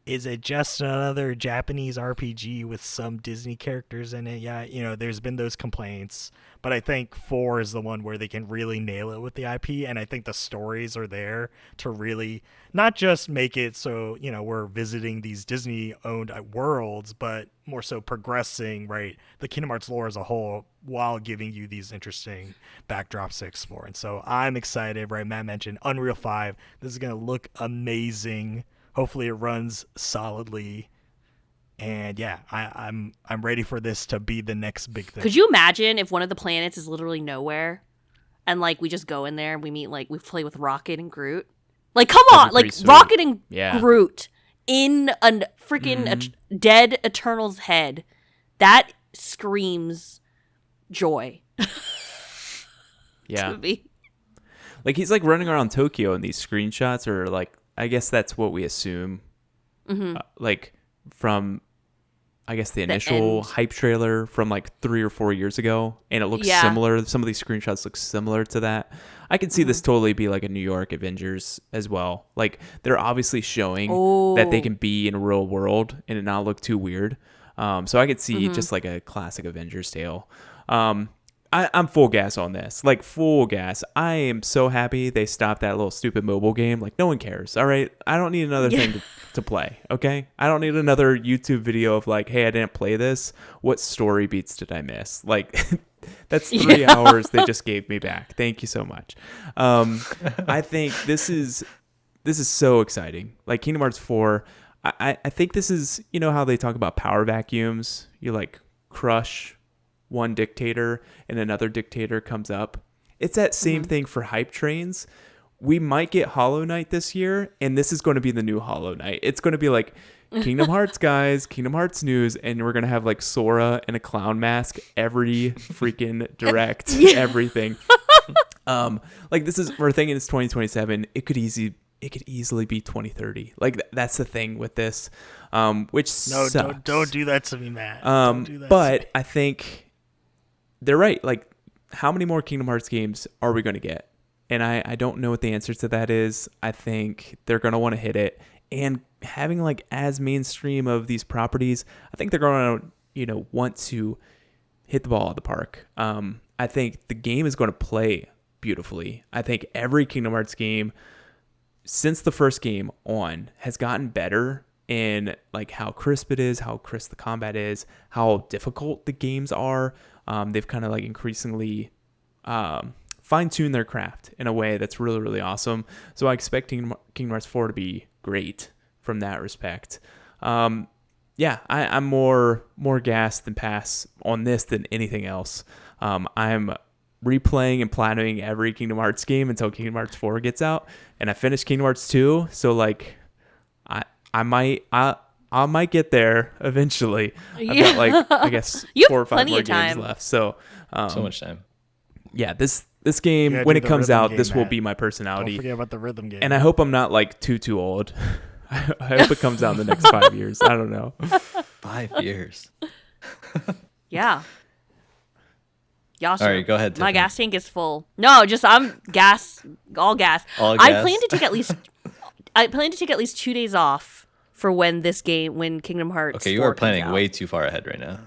is it just another Japanese RPG with some Disney characters in it? Yeah, you know, there's been those complaints. But I think 4 is the one where they can really nail it with the IP. And I think the stories are there to really not just make it so, you know, we're visiting these Disney-owned worlds, but more so progressing, right, the Kingdom Hearts lore as a whole while giving you these interesting backdrops to explore. And so I'm excited, right? Matt mentioned Unreal 5. This is going to look amazing. Hopefully it runs solidly. And yeah, I'm ready for this to be the next big thing. Could you imagine if one of the planets is literally nowhere, and like we just go in there and we meet we play with Rocket and Groot? Like, come on, like sweet. Rocket and Groot in a freaking dead Eternal's head. That screams joy. Yeah. To me. Like he's like running around Tokyo in these screenshots, or like I guess that's what we assume. Like from, I guess the initial hype trailer from like 3 or 4 years ago, and it looks similar. Some of these screenshots look similar to that. I can see this totally be like a New York Avengers as well. Like they're obviously showing that they can be in real world and it not look too weird. So I could see just like a classic Avengers tale. I'm full gas on this, like full gas. I am so happy they stopped that little stupid mobile game. Like no one cares. All right. I don't need another thing to play. Okay. I don't need another YouTube video of like, hey, I didn't play this. What story beats did I miss? Like that's 3 hours they just gave me back. Thank you so much. I think this is so exciting. Like Kingdom Hearts 4. I think this is, you know, how they talk about power vacuums. You like crush one dictator and another dictator comes up. It's that same thing for hype trains. We might get Hollow Knight this year, and this is going to be the new Hollow Knight. It's going to be like Kingdom Hearts, guys, Kingdom Hearts news, and we're going to have like Sora in a clown mask every freaking direct, everything. Like this is, we're thinking it's 2027. It could easily be 2030. Like that's the thing with this, which no, sucks. Don't do that to me, Matt. Don't do that but to me. I think they're right. Like, how many more Kingdom Hearts games are we going to get? And I don't know what the answer to that is. I think they're going to want to hit it. And having like as mainstream of these properties, I think they're going to, you know, want to hit the ball out of the park. I think the game is going to play beautifully. I think every Kingdom Hearts game since the first game on has gotten better in like how crisp it is, how crisp the combat is, how difficult the games are. They've kind of like increasingly fine-tuned their craft in a way that's really, really awesome. So I expect Kingdom Hearts 4 to be great from that respect. Yeah, I'm more gas than pass on this than anything else. I'm replaying and platinuming every Kingdom Hearts game until Kingdom Hearts 4 gets out, and I finished Kingdom Hearts 2, so like I might get there eventually. I've got like I guess 4 or 5 more games left. So so much time. Yeah, this game when it comes out, this will be my personality. Don't forget about the rhythm game. And I hope I'm not like too old. I hope it comes out in the next 5 years. I don't know. 5 years. Yeah. All right, go ahead. My Tiffany. gas tank is full. No, just I'm gas, all gas. All I gas. plan to take at least 2 days off for when Kingdom Hearts. Okay, you 4 are planning comes out. way too far ahead right now.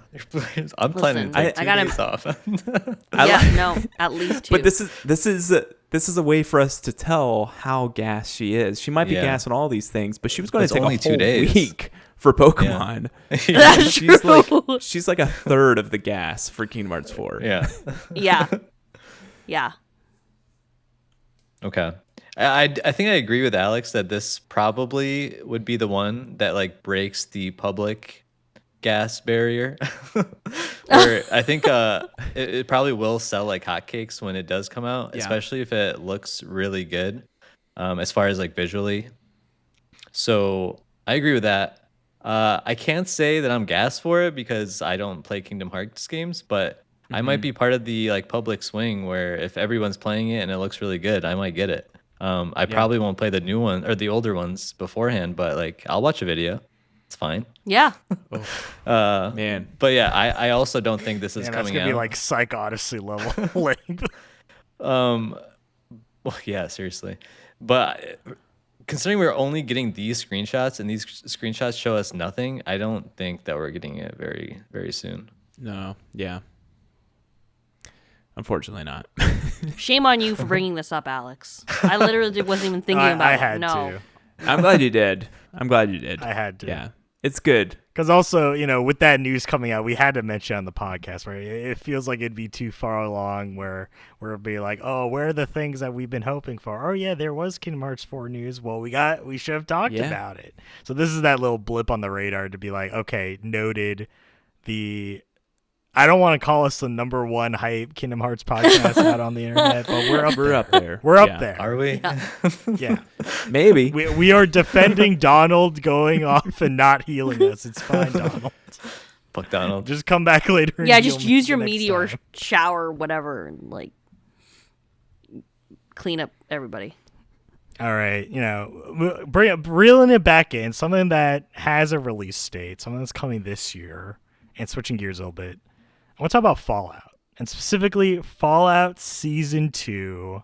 I'm planning to take I 2 gotta- days off. No, at least 2. But this is a way for us to tell how gas she is. She might be gas on all these things, but she was going It's to take only a 2 whole days. week for Pokemon. That's true. She's like a third of the gas for Kingdom Hearts 4. Yeah. Yeah. Yeah. Okay. I think I agree with Alex that this probably would be the one that like breaks the public gas barrier. Where I think it probably will sell like hotcakes when it does come out, Yeah. especially if it looks really good as far as like visually. So I agree with that. I can't say that I'm gassed for it because I don't play Kingdom Hearts games, but I might be part of the like public swing where if everyone's playing it and it looks really good, I might get it. I probably won't play the new one or the older ones beforehand, but like I'll watch a video. It's fine. Yeah. Man. But yeah, I also don't think this is And that's coming gonna out. be like Psych Odyssey level length. Well, yeah, seriously. But considering we're only getting these screenshots and these screenshots show us nothing, I don't think that we're getting it very, very soon. No. Yeah. Unfortunately not. Shame on you for bringing this up, Alex. I literally wasn't even thinking about I it. had No. to. I'm glad you did. I had to. Yeah. It's good. Because also, with that news coming out, we had to mention on the podcast, right? It feels like it'd be too far along where it'd be like, oh, where are the things that we've been hoping for? Oh, yeah, there was Kingdom Hearts 4 news. Well, we should have talked about it. So this is that little blip on the radar to be like, okay, noted. I don't want to call us the number one hype Kingdom Hearts podcast out on the internet, but we're up there. We're up there. Are we? Yeah. Maybe. We are defending Donald going off and not healing us. It's fine, Donald. Fuck Donald. Just come back later. And Yeah, heal just me use the your next meteor time. shower or whatever and like clean up everybody. All right, reeling it back in, something that has a release date, something that's coming this year, and switching gears a little bit. I want to talk about Fallout, and specifically Fallout Season 2.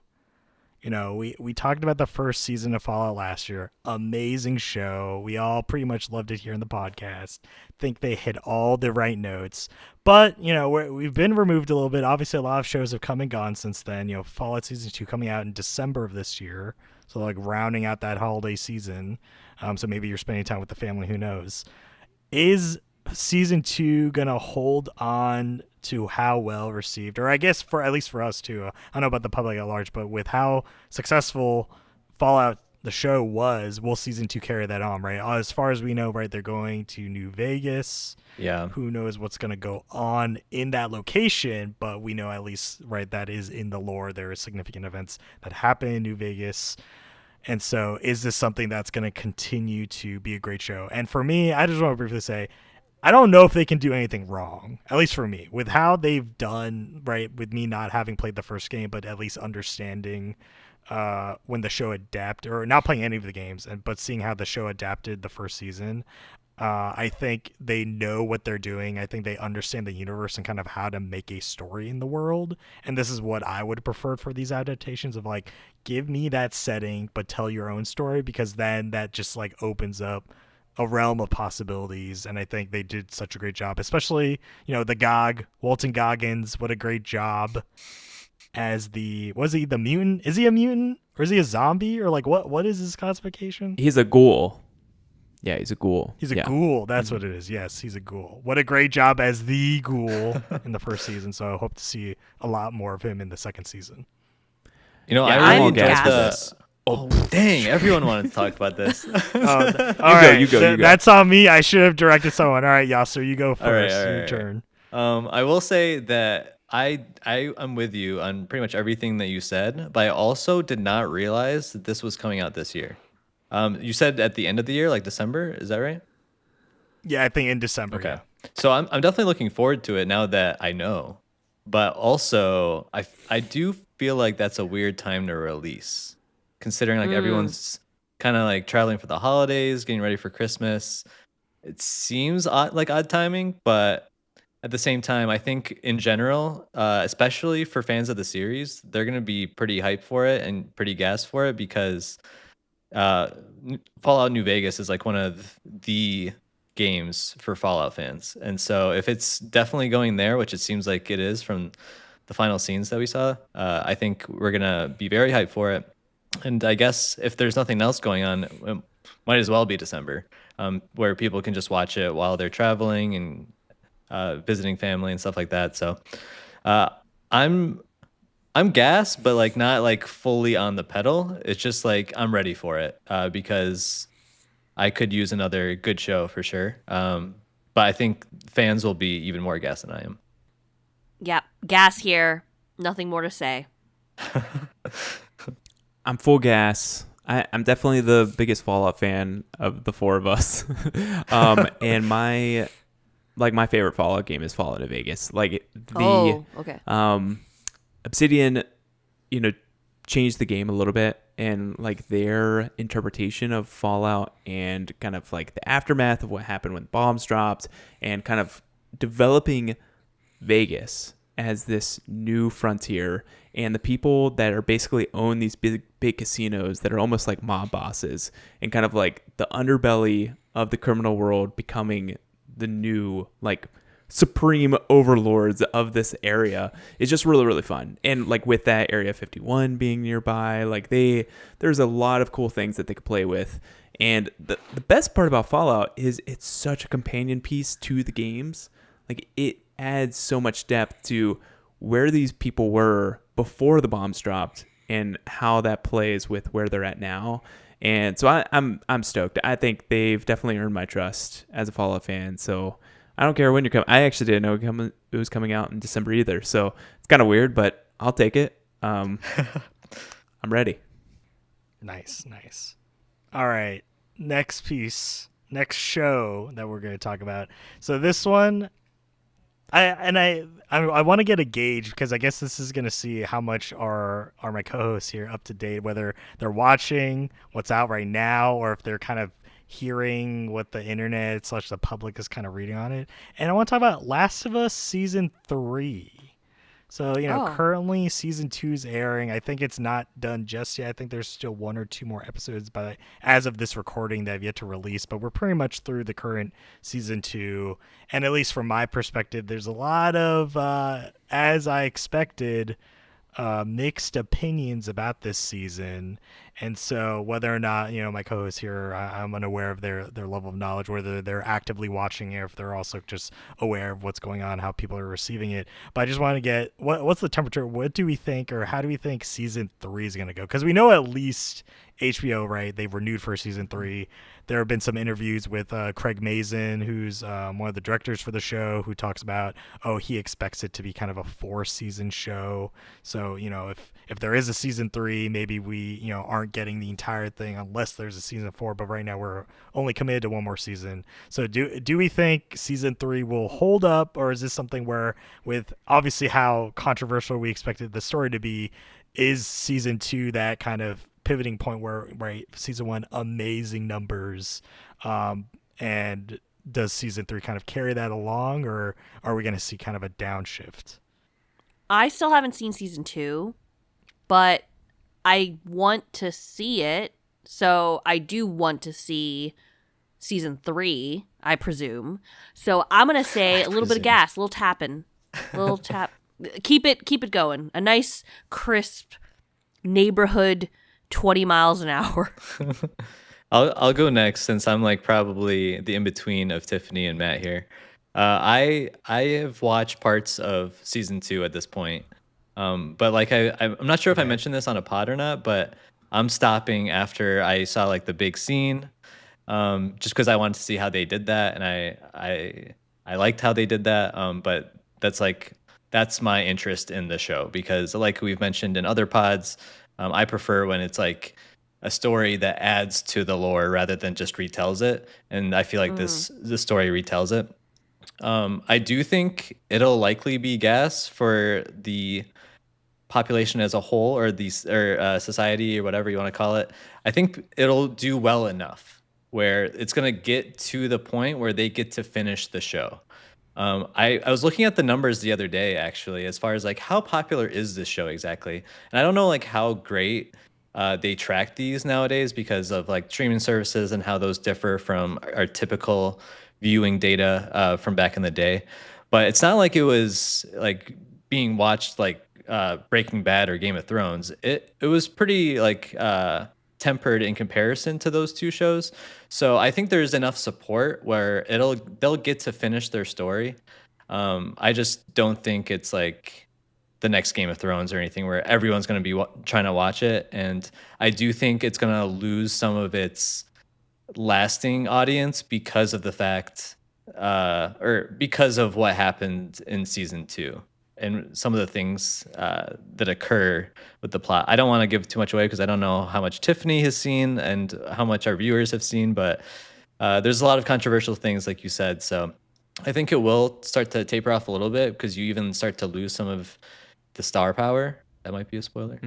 We talked about the first season of Fallout last year. Amazing show. We all pretty much loved it here in the podcast. Think they hit all the right notes. But, we've been removed a little bit. Obviously, a lot of shows have come and gone since then. Fallout Season 2 coming out in December of this year. So, like, rounding out that holiday season. So maybe you're spending time with the family. Who knows? Is Season 2 gonna hold on to how well received, or I guess at least for us too, I don't know about the public at large, but with how successful Fallout the show was, will Season 2 carry that on, right? As far as we know, right, they're going to New Vegas. Yeah. Who knows what's going to go on in that location, but we know at least, right, that is in the lore. There are significant events that happen in New Vegas. And so is this something that's going to continue to be a great show? And for me, I just want to briefly say, I don't know if they can do anything wrong, at least for me, with how they've done, right, with me not having played the first game, but at least understanding when the show adapted, or not playing any of the games, but seeing how the show adapted the first season. I think they know what they're doing. I think they understand the universe and kind of how to make a story in the world. And this is what I would prefer for these adaptations of like, give me that setting, but tell your own story, because then that just like opens up a realm of possibilities. And I think they did such a great job, especially, the GOG, Walton Goggins, what a great job as was he the mutant? Is he a mutant or is he a zombie, or like what is his classification? He's a ghoul. Yeah, he's a ghoul. He's a ghoul. That's what it is. Yes, he's a ghoul. What a great job as the ghoul in the first season. So I hope to see a lot more of him in the second season. I I'm really enjoyed gassed. the. Oh dang! Everyone wanted to talk about this. All right, you go. That's on me. I should have directed someone. All right, Yasser, you go first. All right, Your turn. I will say that I am with you on pretty much everything that you said, but I also did not realize that this was coming out this year. You said at the end of the year, like December. Is that right? Yeah, I think in December. Okay. Yeah. So I'm definitely looking forward to it now that I know. But also, I do feel like that's a weird time to release, considering like everyone's kind of like traveling for the holidays, getting ready for Christmas. It seems like odd timing, but at the same time, I think in general, especially for fans of the series, they're gonna be pretty hyped for it and pretty gassed for it because Fallout New Vegas is like one of the games for Fallout fans. And so if it's definitely going there, which it seems like it is from the final scenes that we saw, I think we're going to be very hyped for it. And I guess if there's nothing else going on, might as well be December, where people can just watch it while they're traveling and visiting family and stuff like that. So uh, I'm I'm gassed, but like not like fully on the pedal. It's just like I'm ready for it because I could use another good show for sure. But I think fans will be even more gassed than I am. Yep. Gas here. Nothing more to say. I'm full gas. I'm definitely the biggest Fallout fan of the four of us. And my favorite Fallout game is Fallout New Vegas. Like the Okay. Obsidian, changed the game a little bit, and like their interpretation of Fallout and kind of like the aftermath of what happened when bombs dropped, and kind of developing Vegas as this new frontier, and the people that are basically own these big casinos that are almost like mob bosses, and kind of like the underbelly of the criminal world becoming the new like supreme overlords of this area is just really, really fun. And like with that Area 51 being nearby, like there's a lot of cool things that they could play with. And the best part about Fallout is it's such a companion piece to the games. Like it adds so much depth to where these people were before the bombs dropped and how that plays with where they're at now. And so I'm stoked. I think they've definitely earned my trust as a Fallout fan. So I don't care when you're coming. I actually didn't know it was coming out in December either. So it's kind of weird, but I'll take it. I'm ready. Nice. All right. Next show that we're going to talk about. So this one, I want to get a gauge, because I guess this is going to see how much are my co-hosts here up to date, whether they're watching what's out right now or if they're kind of hearing what the internet / the public is kind of reading on it. And I want to talk about Last of Us Season 3. So, currently Season 2 is airing. I think it's not done just yet. I think there's still 1 or 2 more episodes as of this recording that have yet to release. But we're pretty much through the current Season 2. And at least from my perspective, there's a lot of, as I expected, mixed opinions about this season. And so whether or not, my co-hosts here, I'm unaware of their level of knowledge, whether they're actively watching it, if they're also just aware of what's going on, how people are receiving it. But I just want to get, what's the temperature? What do we think, or how do we think Season 3 is going to go? Because we know at least HBO, right? They've renewed for Season 3. There have been some interviews with Craig Mazin, who's one of the directors for the show, who talks about, he expects it to be kind of a 4-season show. So, if there is a Season 3, maybe we, aren't getting the entire thing unless there's a Season 4. But right now we're only committed to 1 more season. So do we think Season 3 will hold up, or is this something where, with obviously how controversial we expected the story to be, is Season 2 that kind of pivoting point where, right, Season 1 amazing numbers, and does Season 3 kind of carry that along, or are we going to see kind of a downshift? I still haven't seen Season 2, but I want to see it, so I do want to see Season 3, I presume. So I'm going to say a little bit of gas, a little tapping, a little tap. Keep it going. A nice, crisp neighborhood 20 miles an hour. I'll go next, since I'm like probably the in between of Tiffany and Matt here. I have watched parts of Season 2 at this point, but like I'm not sure if I mentioned this on a pod or not, but I'm stopping after I saw like the big scene, just because I wanted to see how they did that, and I liked how they did that. But that's my interest in the show, because like we've mentioned in other pods, I prefer when it's like a story that adds to the lore rather than just retells it. And I feel like this story retells it. I do think it'll likely be gas for the population as a whole, or society, or whatever you want to call it. I think it'll do well enough where it's going to get to the point where they get to finish the show. I was looking at the numbers the other day, actually, as far as like how popular is this show exactly. And I don't know like how great they track these nowadays, because of like streaming services and how those differ from our typical viewing data from back in the day. But it's not like it was like being watched like Breaking Bad or Game of Thrones. It was pretty like tempered in comparison to those two shows. So I think there's enough support where they'll get to finish their story. I just don't think it's like the next Game of Thrones or anything where everyone's going to be trying to watch it. And I do think it's going to lose some of its lasting audience because of the fact, or because of what happened in season 2 and some of the things that occur with the plot. I don't want to give too much away because I don't know how much Tiffany has seen and how much our viewers have seen, but there's a lot of controversial things, like you said. So I think it will start to taper off a little bit because you even start to lose some of the star power. That might be a spoiler.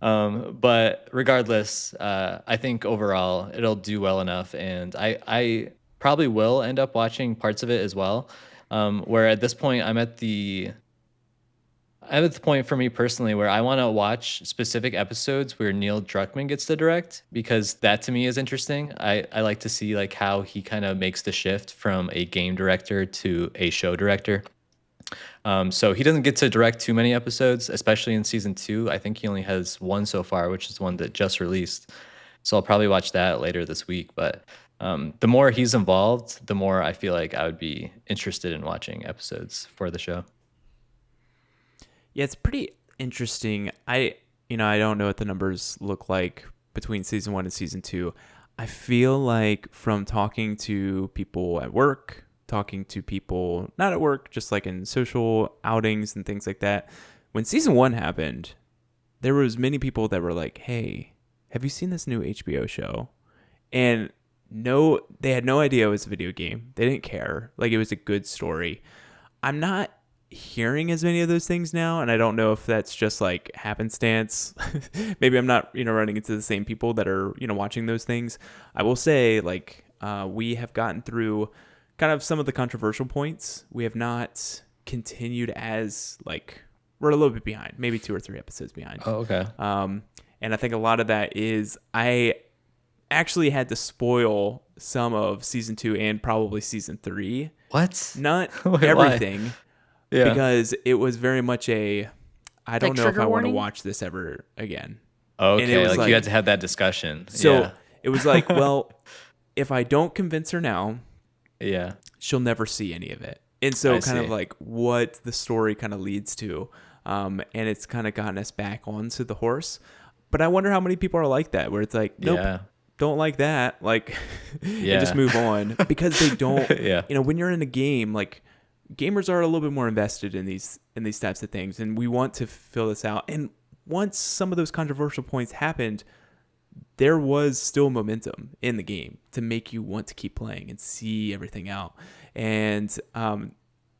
But regardless, I think overall it'll do well enough, and I probably will end up watching parts of it as well. Where at this point I'm at the point for me personally where I want to watch specific episodes where Neil Druckmann gets to direct, because that to me is interesting. I like to see like how he kind of makes the shift from a game director to a show director. So he doesn't get to direct too many episodes, especially in season 2. I think he only has one so far, which is the one that just released. So I'll probably watch that later this week. But the more he's involved, the more I feel like I would be interested in watching episodes for the show. Yeah, it's pretty interesting. I don't know what the numbers look like between season 1 and season 2. I feel like from talking to people at work, talking to people not at work, just like in social outings and things like that, when season 1 happened, there was many people that were like, hey, have you seen this new HBO show? And no, they had no idea it was a video game. They didn't care. Like, it was a good story. I'm not hearing as many of those things now, and I don't know if that's just like happenstance. Maybe I'm not running into the same people that are watching those things. I will say, like, we have gotten through kind of some of the controversial points. We have not continued as, like, we're a little bit behind, maybe 2 or 3 episodes behind. Oh, okay. And I think a lot of that is I actually had to spoil some of season 2 and probably season 3. What? Not Wait, everything. Yeah. Because it was very much I don't know if I want to watch this ever again. Okay, and it was like you had to have that discussion. So it was like, well, if I don't convince her now, she'll never see any of it. And so kind of like what the story kind of leads to. And it's kind of gotten us back onto the horse. But I wonder how many people are like that, where it's like, nope, don't like that. Like, and just move on, because they don't, when you're in a game, like, gamers are a little bit more invested in these types of things, and we want to fill this out. And once some of those controversial points happened, there was still momentum in the game to make you want to keep playing and see everything out. And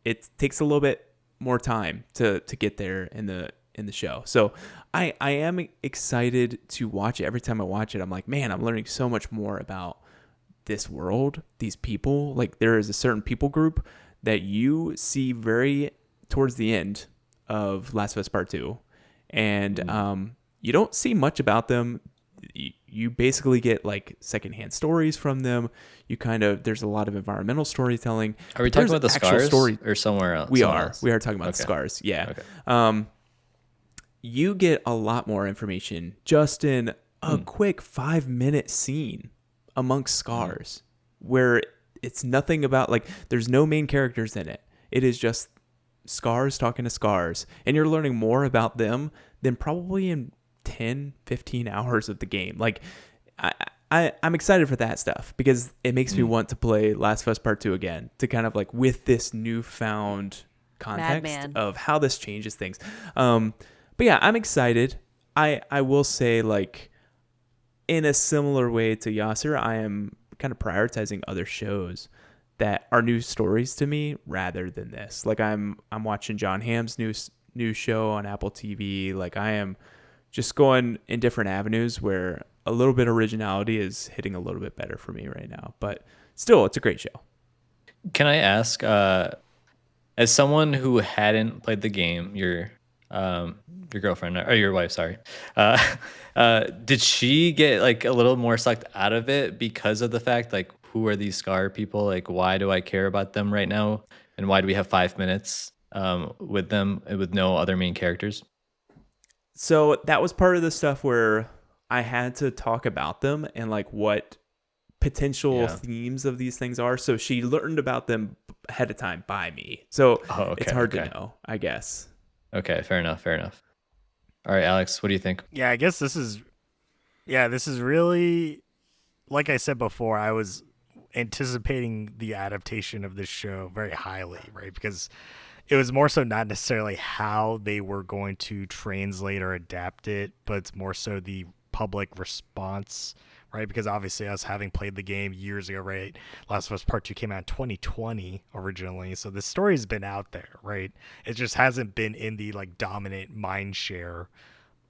it takes a little bit more time to get there in the show. So I am excited to watch it. Every time I watch it, I'm like, man, I'm learning so much more about this world, these people. Like, there is a certain people group that you see very towards the end of Last of Us Part 2. And you don't see much about them. You basically get like secondhand stories from them. There's a lot of environmental storytelling. Are we talking about the scars or somewhere else? We are talking about the scars. Yeah. Okay. You get a lot more information just in a quick 5-minute scene amongst scars, where it's nothing about, like, there's no main characters in it. It is just scars talking to scars, and you're learning more about them than probably in 10, 15 hours of the game. Like, I'm excited for that stuff, because it makes me want to play Last of Us Part 2 again, to kind of like with this newfound context of how this changes things. But yeah, I'm excited. I will say, like, in a similar way to Yasser, I am kind of prioritizing other shows that are new stories to me rather than this. Like, I'm watching John Hamm's new show on Apple TV. Like, I am just going in different avenues where a little bit of originality is hitting a little bit better for me right now. But still, it's a great show. Can I ask, as someone who hadn't played the game, your girlfriend, or your wife, sorry, did she get like a little more sucked out of it because of the fact, like, who are these Scar people? Like, why do I care about them right now? And why do we have 5 minutes with them with no other main characters? So that was part of the stuff where I had to talk about them and like what potential Yeah. themes of these things are. So she learned about them ahead of time by me. So Oh, it's okay. hard Okay. to know, I guess. Okay. Fair enough. Fair enough. All right, Alex, what do you think? Yeah, I guess this is really, like I said before, I was anticipating the adaptation of this show very highly, right? Because it was more so not necessarily how they were going to translate or adapt it, but it's more so the public response, right? Because obviously, us having played the game years ago, right? Last of Us Part 2 came out in 2020 originally, so the story's been out there, right? It just hasn't been in the like dominant mind share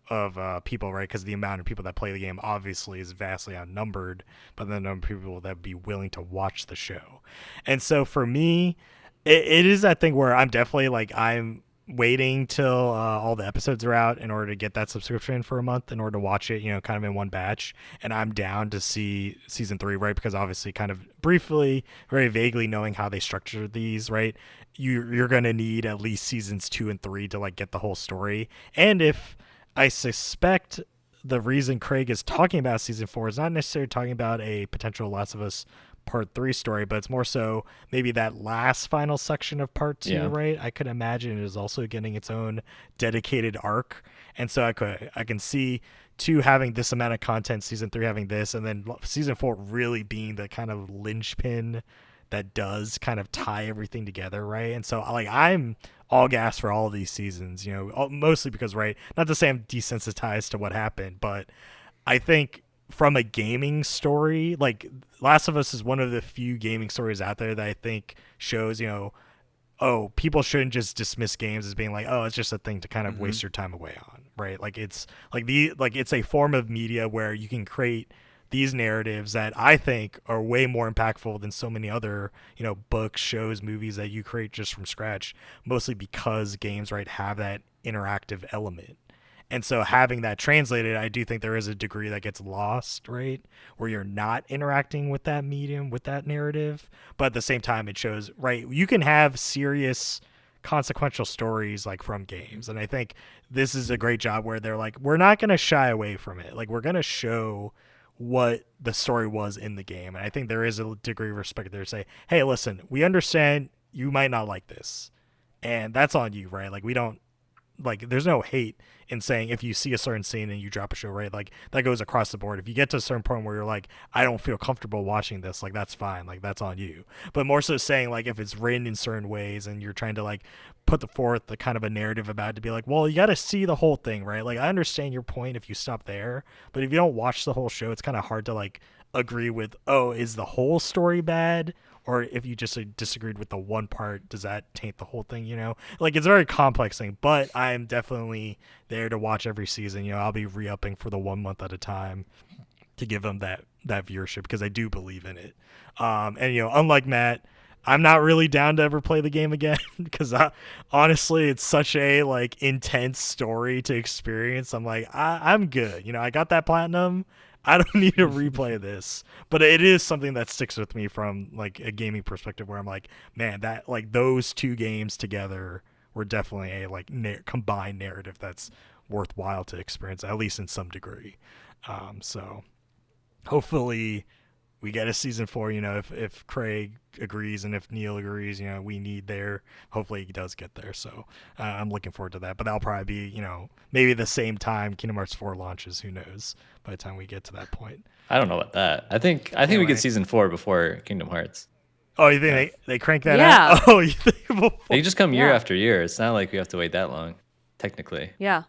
of people, right? Because the amount of people that play the game obviously is vastly outnumbered by the number of people that would be willing to watch the show. And so for me, it is that thing where I'm definitely like, I'm waiting till all the episodes are out in order to get that subscription for a month in order to watch it, kind of in one batch. And I'm down to see season 3, right? Because obviously, kind of briefly, very vaguely knowing how they structure these, right? You're going to need at least seasons 2 and 3 to like get the whole story. And if I suspect the reason Craig is talking about season 4 is not necessarily talking about a potential Last of Us Part 3 story, but it's more so maybe that last final section of Part 2, Yeah. right? I could imagine it is also getting its own dedicated arc. And so I can see 2 having this amount of content, season 3 having this, and then season 4 really being the kind of linchpin that does kind of tie everything together, right? And so like I'm all gas for all of these seasons, mostly because, right, not to say I'm desensitized to what happened, but I think from a gaming story, like Last of Us is one of the few gaming stories out there that I think shows, oh, people shouldn't just dismiss games as being like, oh, it's just a thing to kind of waste your time away on, right? Like it's like it's a form of media where you can create these narratives that I think are way more impactful than so many other, books, shows, movies that you create just from scratch, mostly because games, right, have that interactive element. And so having that translated, I do think there is a degree that gets lost, right? Where you're not interacting with that medium, with that narrative. But at the same time, it shows, right, you can have serious consequential stories like from games. And I think this is a great job where they're like, we're not going to shy away from it. Like, we're going to show what the story was in the game. And I think there is a degree of respect there to say, hey, listen, we understand you might not like this. And that's on you, right? Like, we don't, like, there's no hate in saying if you see a certain scene and you drop a show, right? Like, that goes across the board. If you get to a certain point where you're like, I don't feel comfortable watching this, like, that's fine. Like, that's on you. But more so saying, like, if it's written in certain ways and you're trying to, like, put forth the kind of a narrative about it to be like, well, you got to see the whole thing, right? Like, I understand your point if you stop there, but if you don't watch the whole show, it's kind of hard to, like, agree with, oh, is the whole story bad? Or if you just disagreed with the one part, does that taint the whole thing, Like, it's a very complex thing, but I'm definitely there to watch every season. I'll be re-upping for the 1 month at a time to give them that viewership because I do believe in it. And, unlike Matt, I'm not really down to ever play the game again because honestly, it's such a, like, intense story to experience. I'm like, I'm good. I got that platinum. I don't need to replay this, but it is something that sticks with me from, like, a gaming perspective where I'm like, man, that, like, those 2 games together were definitely a, like, combined narrative that's worthwhile to experience, at least in some degree. So hopefully we get a season 4, if Craig agrees and if Neil agrees, we need there. Hopefully he does get there. So I'm looking forward to that. But that'll probably be, maybe the same time Kingdom Hearts 4 launches. Who knows by the time we get to that point. I don't know about that. I think we Anyway. get season 4 before Kingdom Hearts. Oh, you think they crank that Yeah. out? Oh, you think before? They just come year Yeah. after year. It's not like we have to wait that long, technically. Yeah.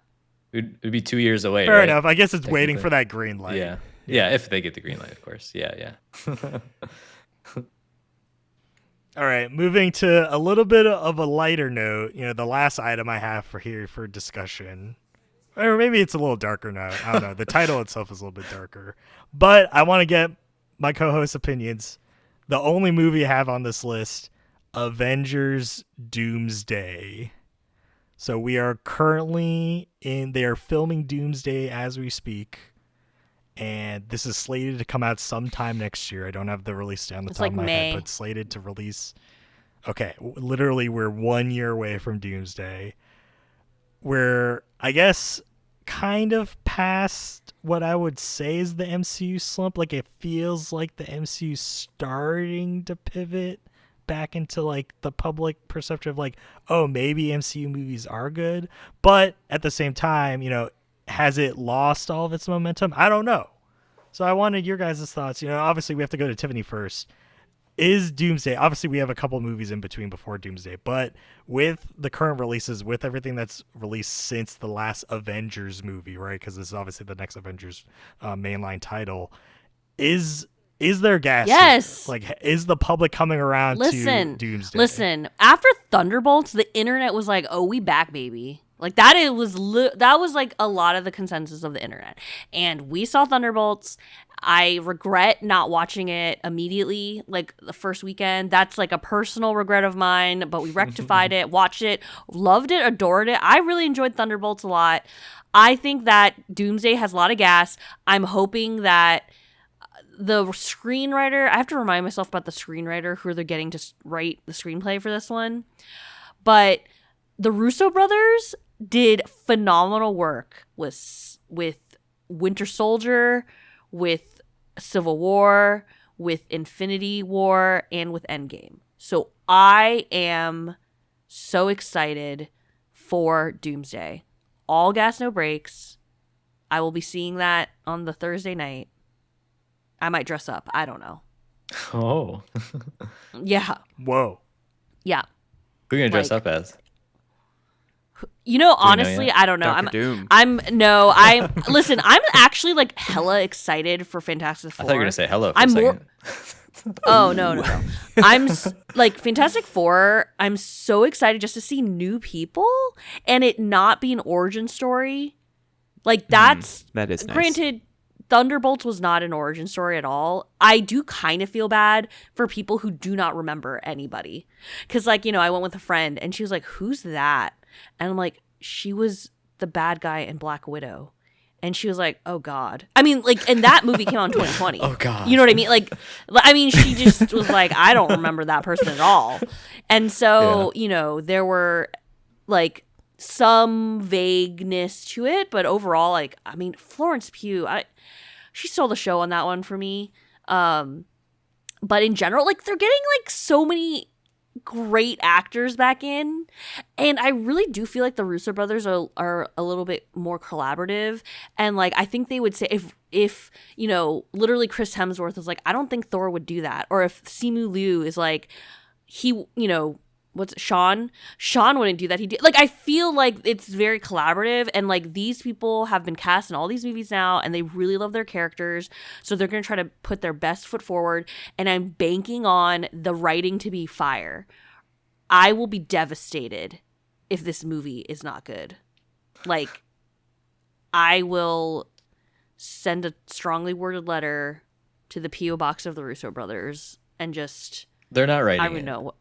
It'd be 2 years away, Fair right? enough. I guess it's waiting Technically. for that green light. Yeah. Yeah, if they get the green light, of course. Yeah. All right, moving to a little bit of a lighter note. The last item I have for discussion, or maybe it's a little darker note. I don't know. The title itself is a little bit darker, but I want to get my co-host's opinions. The only movie I have on this list, Avengers Doomsday. So we are currently they are filming Doomsday as we speak. And this is slated to come out sometime next year. I don't have the release date on the It's top like of my May. head, but slated to release. Okay, literally we're 1 year away from Doomsday. We're, I guess, kind of past what I would say is the MCU slump. Like, it feels like the MCU starting to pivot back into like the public perception of like, oh, maybe MCU movies are good. But at the same time, has it lost all of its momentum? I don't know. So I wanted your guys' thoughts. Obviously we have to go to Tiffany first. Is Doomsday, obviously we have a couple movies in between before Doomsday, but with the current releases, with everything that's released since the last Avengers movie, right? Because this is obviously the next Avengers mainline title. Is there gas? Yes. Like, is the public coming around to Doomsday? Listen, after Thunderbolts, the internet was like, oh, we back, baby. Like, that was like a lot of the consensus of the internet. And we saw Thunderbolts. I regret not watching it immediately, like the first weekend. That's like a personal regret of mine, but we rectified it, watched it, loved it, adored it. I really enjoyed Thunderbolts a lot. I think that Doomsday has a lot of gas. I'm hoping that the screenwriter, I have to remind myself about the screenwriter who they're getting to write the screenplay for this one. But the Russo brothers did phenomenal work with Winter Soldier, with Civil War, with Infinity War, and with Endgame. So I am so excited for Doomsday. All gas, no brakes. I will be seeing that on the Thursday night. I might dress up. I don't know. Oh. Yeah. Whoa. Yeah. Who are you going to dress up as? Honestly, I don't know. Dr. Doom. I'm listen, I'm actually like hella excited for Fantastic Four. I thought you were going to say hello for I'm a second. Oh, no. I'm like Fantastic Four. I'm so excited just to see new people and it not be an origin story. Like that is nice. Granted, Thunderbolts was not an origin story at all. I do kind of feel bad for people who do not remember anybody. Because, like, I went with a friend and she was like, who's that? And I'm like, she was the bad guy in Black Widow. And she was like, oh, God. I mean, like, and that movie came out in 2020. Oh, God. You know what I mean? Like, she just was like, I don't remember that person at all. And so, there were, like, some vagueness to it. But overall, like, I mean, Florence Pugh, she stole the show on that one for me. But in general, like, they're getting, like, so many great actors back in, and I really do feel like the Russo brothers are a little bit more collaborative, and like I think they would say if literally Chris Hemsworth was like, I don't think Thor would do that, or if Simu Liu is like, he what's it, Sean wouldn't do that, he did. Like, I feel like it's very collaborative, and like these people have been cast in all these movies now and they really love their characters, so they're going to try to put their best foot forward, and I'm banking on the writing to be fire. I will be devastated if this movie is not good. Like, I will send a strongly worded letter to the P.O. box of the Russo brothers and just, they're not writing I don't it. know.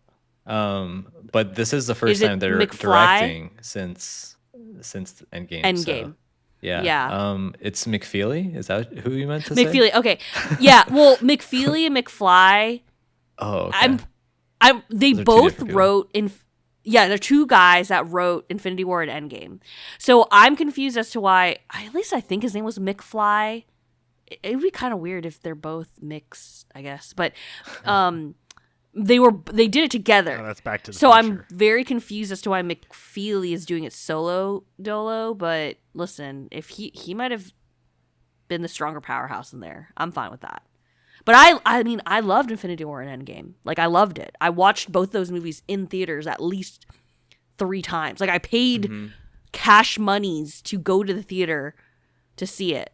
But this is the first time they're directing since Endgame. Endgame. So, yeah. Yeah. It's McFeely. Is that who you meant to say? McFeely. Okay. Yeah. Well, McFeely and McFly. Oh, okay. They both wrote in. Yeah, they're two guys that wrote Infinity War and Endgame. So I'm confused as to why. At least I think his name was McFly. It would be kind of weird if they're both Mix, I guess. But they did it together. Oh, that's Back to the So Future. I'm very confused as to why McFeely is doing it solo dolo. But listen, if he might have been the stronger powerhouse in there, I'm fine with that. But I mean, I loved Infinity War and Endgame. Like, I loved it. I watched both those movies in theaters at least 3 times. Like, I paid cash monies to go to the theater to see it.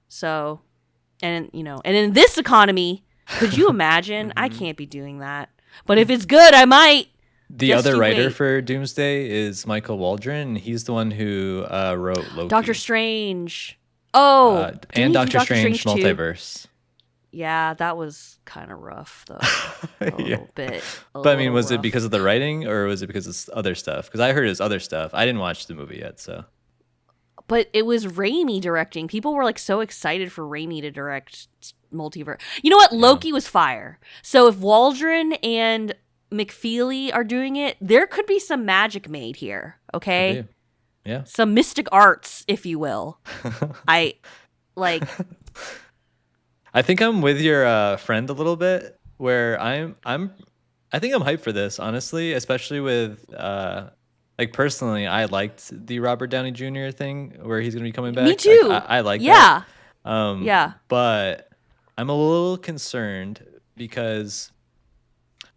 So, and in this economy, could you imagine? I can't be doing that. But if it's good, I might. The other writer for Doomsday is Michael Waldron. He's the one who wrote Loki. Doctor Strange. Oh, and Doctor Strange Multiverse. Too? Yeah, that was kind of rough, though. A little bit. But I mean, was it because of the writing, or was it because of other stuff? Because I heard it's other stuff. I didn't watch the movie yet, so. But it was Raimi directing. People were like so excited for Raimi to direct Multiverse. You know what? Loki was fire. So if Waldron and McFeely are doing it, there could be some magic made here. Okay, Yeah. some mystic arts, if you will. I like. I think I'm with your friend a little bit, where I think I'm hyped for this, honestly, especially with like personally, I liked the Robert Downey Jr. thing where he's gonna be coming Me back. Like, I, too. I like that. Yeah. Yeah. But I'm a little concerned because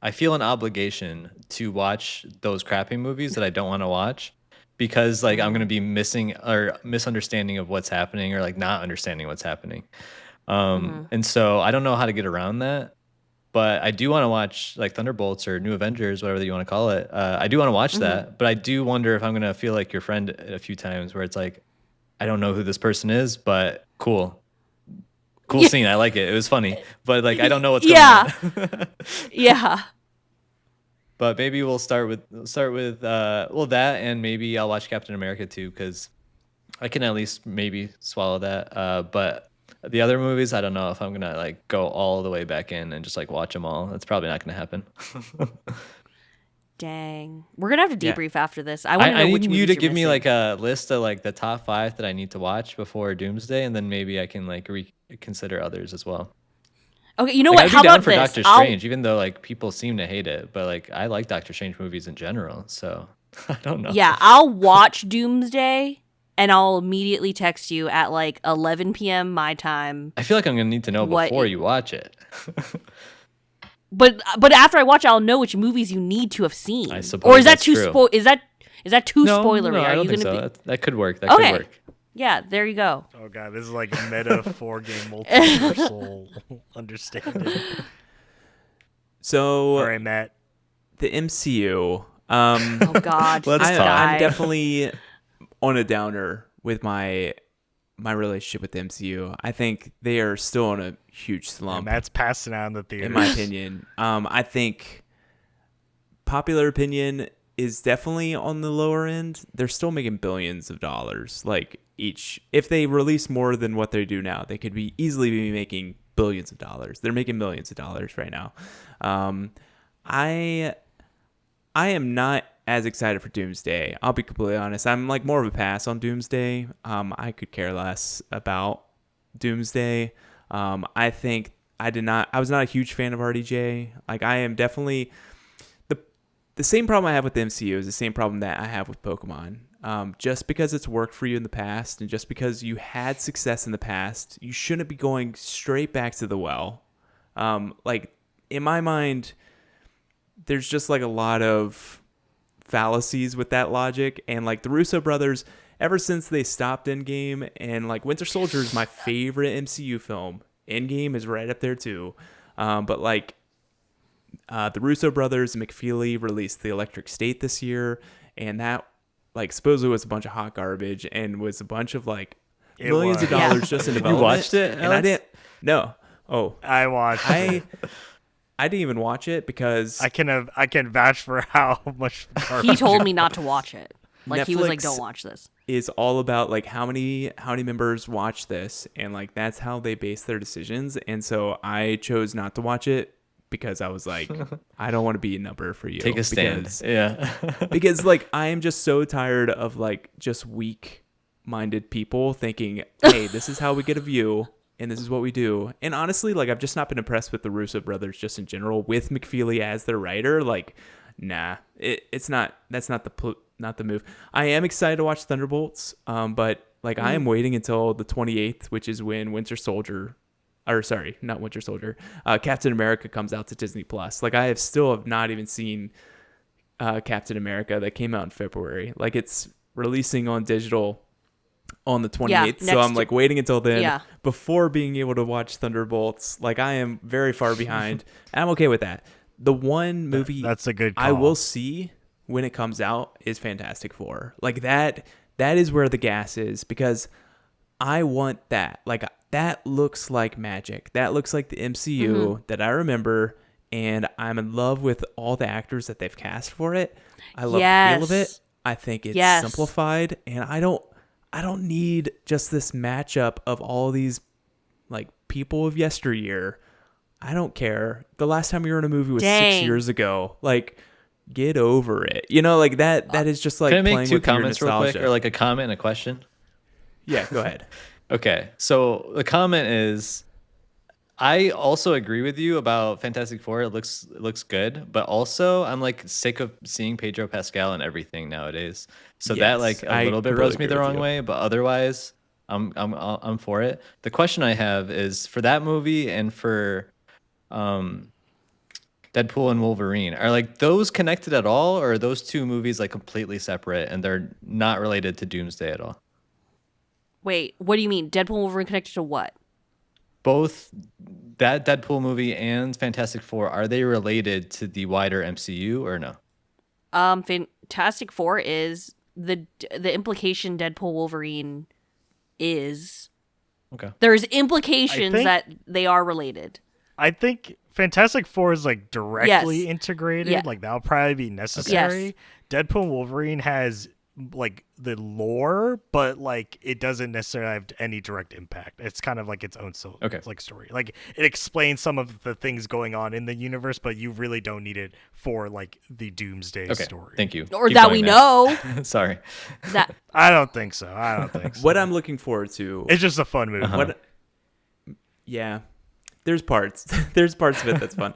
I feel an obligation to watch those crappy movies that I don't want to watch because like I'm gonna be missing or misunderstanding of what's happening or like not understanding what's happening. And so I don't know how to get around that. But I do want to watch like Thunderbolts or New Avengers, whatever you want to call it. I do want to watch that, but I do wonder if I'm gonna feel like your friend a few times, where it's like, I don't know who this person is, but cool scene. I like it. It was funny, but like I don't know what's going on. Yeah. But maybe we'll start with well, that, and maybe I'll watch Captain America too, because I can at least maybe swallow that. But the other movies, I don't know if I'm gonna like go all the way back in and just like watch them all. That's probably not gonna happen. Dang. We're gonna have to Yeah. debrief after this. I want to know I which need movies you to you're give me missing. like a list of like the top 5 that I need to watch before Doomsday, and then maybe I can like reconsider others as well. Okay, you know Like, what? I'd be How down about for this? Doctor Strange, even though like people seem to hate it, but like I like Doctor Strange movies in general, so I don't know. Yeah, I'll watch Doomsday and I'll immediately text you at like 11 p.m. my time. I feel like I'm gonna need to know What before it- you watch it. But after I watch, I'll know which movies you need to have seen. I suppose Or is that that's too true. is that too No, spoilery? no, Are I don't you think gonna so. be That could work. That Okay. could work. Yeah, there you go. Oh god, this is like meta 4-game multiversal understanding. So All right, Matt. the MCU. Oh God, Let's this talk. guy. I'm definitely on a downer with my relationship with the MCU. I think they are still on a huge Yeah, slump, Matt's passing out in the theater. in my opinion. I think popular opinion is definitely on the lower end. They're still making billions of dollars. Like each, if they release more than what they do now, they could be easily be making billions of dollars. They're making millions of dollars right now. I am not as excited for Doomsday. I'll be completely honest. I'm like more of a pass on Doomsday. I could care less about Doomsday. I think I was not a huge fan of RDJ. Like I am definitely the same problem I have with the MCU is the same problem that I have with Pokemon. Just because it's worked for you in the past and just because you had success in the past, you shouldn't be going straight back to the well. Like in my mind, there's just like a lot of fallacies with that logic. And like the Russo brothers, ever since they stopped Endgame, and like Winter Soldier is my favorite MCU film. Endgame is right up there too. But like the Russo brothers and McFeely released The Electric State this year, and that like supposedly was a bunch of hot garbage and was a bunch of like It millions of was. dollars just in development. watched it, And I Alex? didn't. No. Oh, I watched it. I didn't even watch it because I can vouch for how much He told me not to watch it. Like he was like, Netflix "Don't watch this." is all about like how many members watch this, and like that's how they base their decisions. And so I chose not to watch it because I was like, I don't want to be a number for you. Take a stand. Because, Yeah. because like I am just so tired of like just weak minded people thinking, hey, this is how we get a view and this is what we do. And honestly, like I've just not been impressed with the Russo brothers just in general, with McFeely as their writer. Like, nah, that's not the move. I am excited to watch Thunderbolts, but like I am waiting until the 28th, which is when Captain America comes out to Disney Plus. Like I still have not even seen Captain America that came out in February. Like it's releasing on digital on the 28th. So I'm like waiting until then before being able to watch Thunderbolts. Like I am very far behind. And I'm okay with that. The one movie That's a good call. I will see when it comes out is Fantastic Four. Like that is where the gas is, because I want that. Like that looks like magic. That looks like the MCU that I remember, and I'm in love with all the actors that they've cast for it. I love the feel of it. I think it's simplified, and I don't need just this matchup of all these like people of yesteryear. I don't care. The last time you were in a movie was 6 years ago. Like get over it. You know, like that is just like Can I make playing two with your comments real quick, nostalgia. or like a comment and a question? Yeah, go ahead. Okay, so the comment is, I also agree with you about Fantastic Four. It looks good, but also I'm like sick of seeing Pedro Pascal and everything nowadays. So that Yes, like a I little bit completely rubs me the agree with wrong you. way, but otherwise I'm for it. The question I have is for that movie and for um Deadpool and Wolverine, are like those connected at all, or are those two movies like completely separate and they're not related to Doomsday at all? Wait, what do you mean? Deadpool and Wolverine connected to what? Both that Deadpool movie and Fantastic Four, are they related to the wider MCU or no? Fantastic Four is the implication Deadpool Wolverine is Okay. there's implications think- that they are related. I think Fantastic Four is like directly Yes. integrated. Yeah. Like that'll probably be necessary. Yes. Deadpool and Wolverine has like the lore, but like it doesn't necessarily have any direct impact. It's kind of like its own Okay. like story. Like it explains some of the things going on in the universe, but you really don't need it for like the Doomsday Okay. story. Thank you. Or Keep that going, we man. know. Sorry. That I don't think so. I don't think so. What I'm looking forward to, It's just a fun movie. what, yeah, there's parts, there's parts of it that's fun.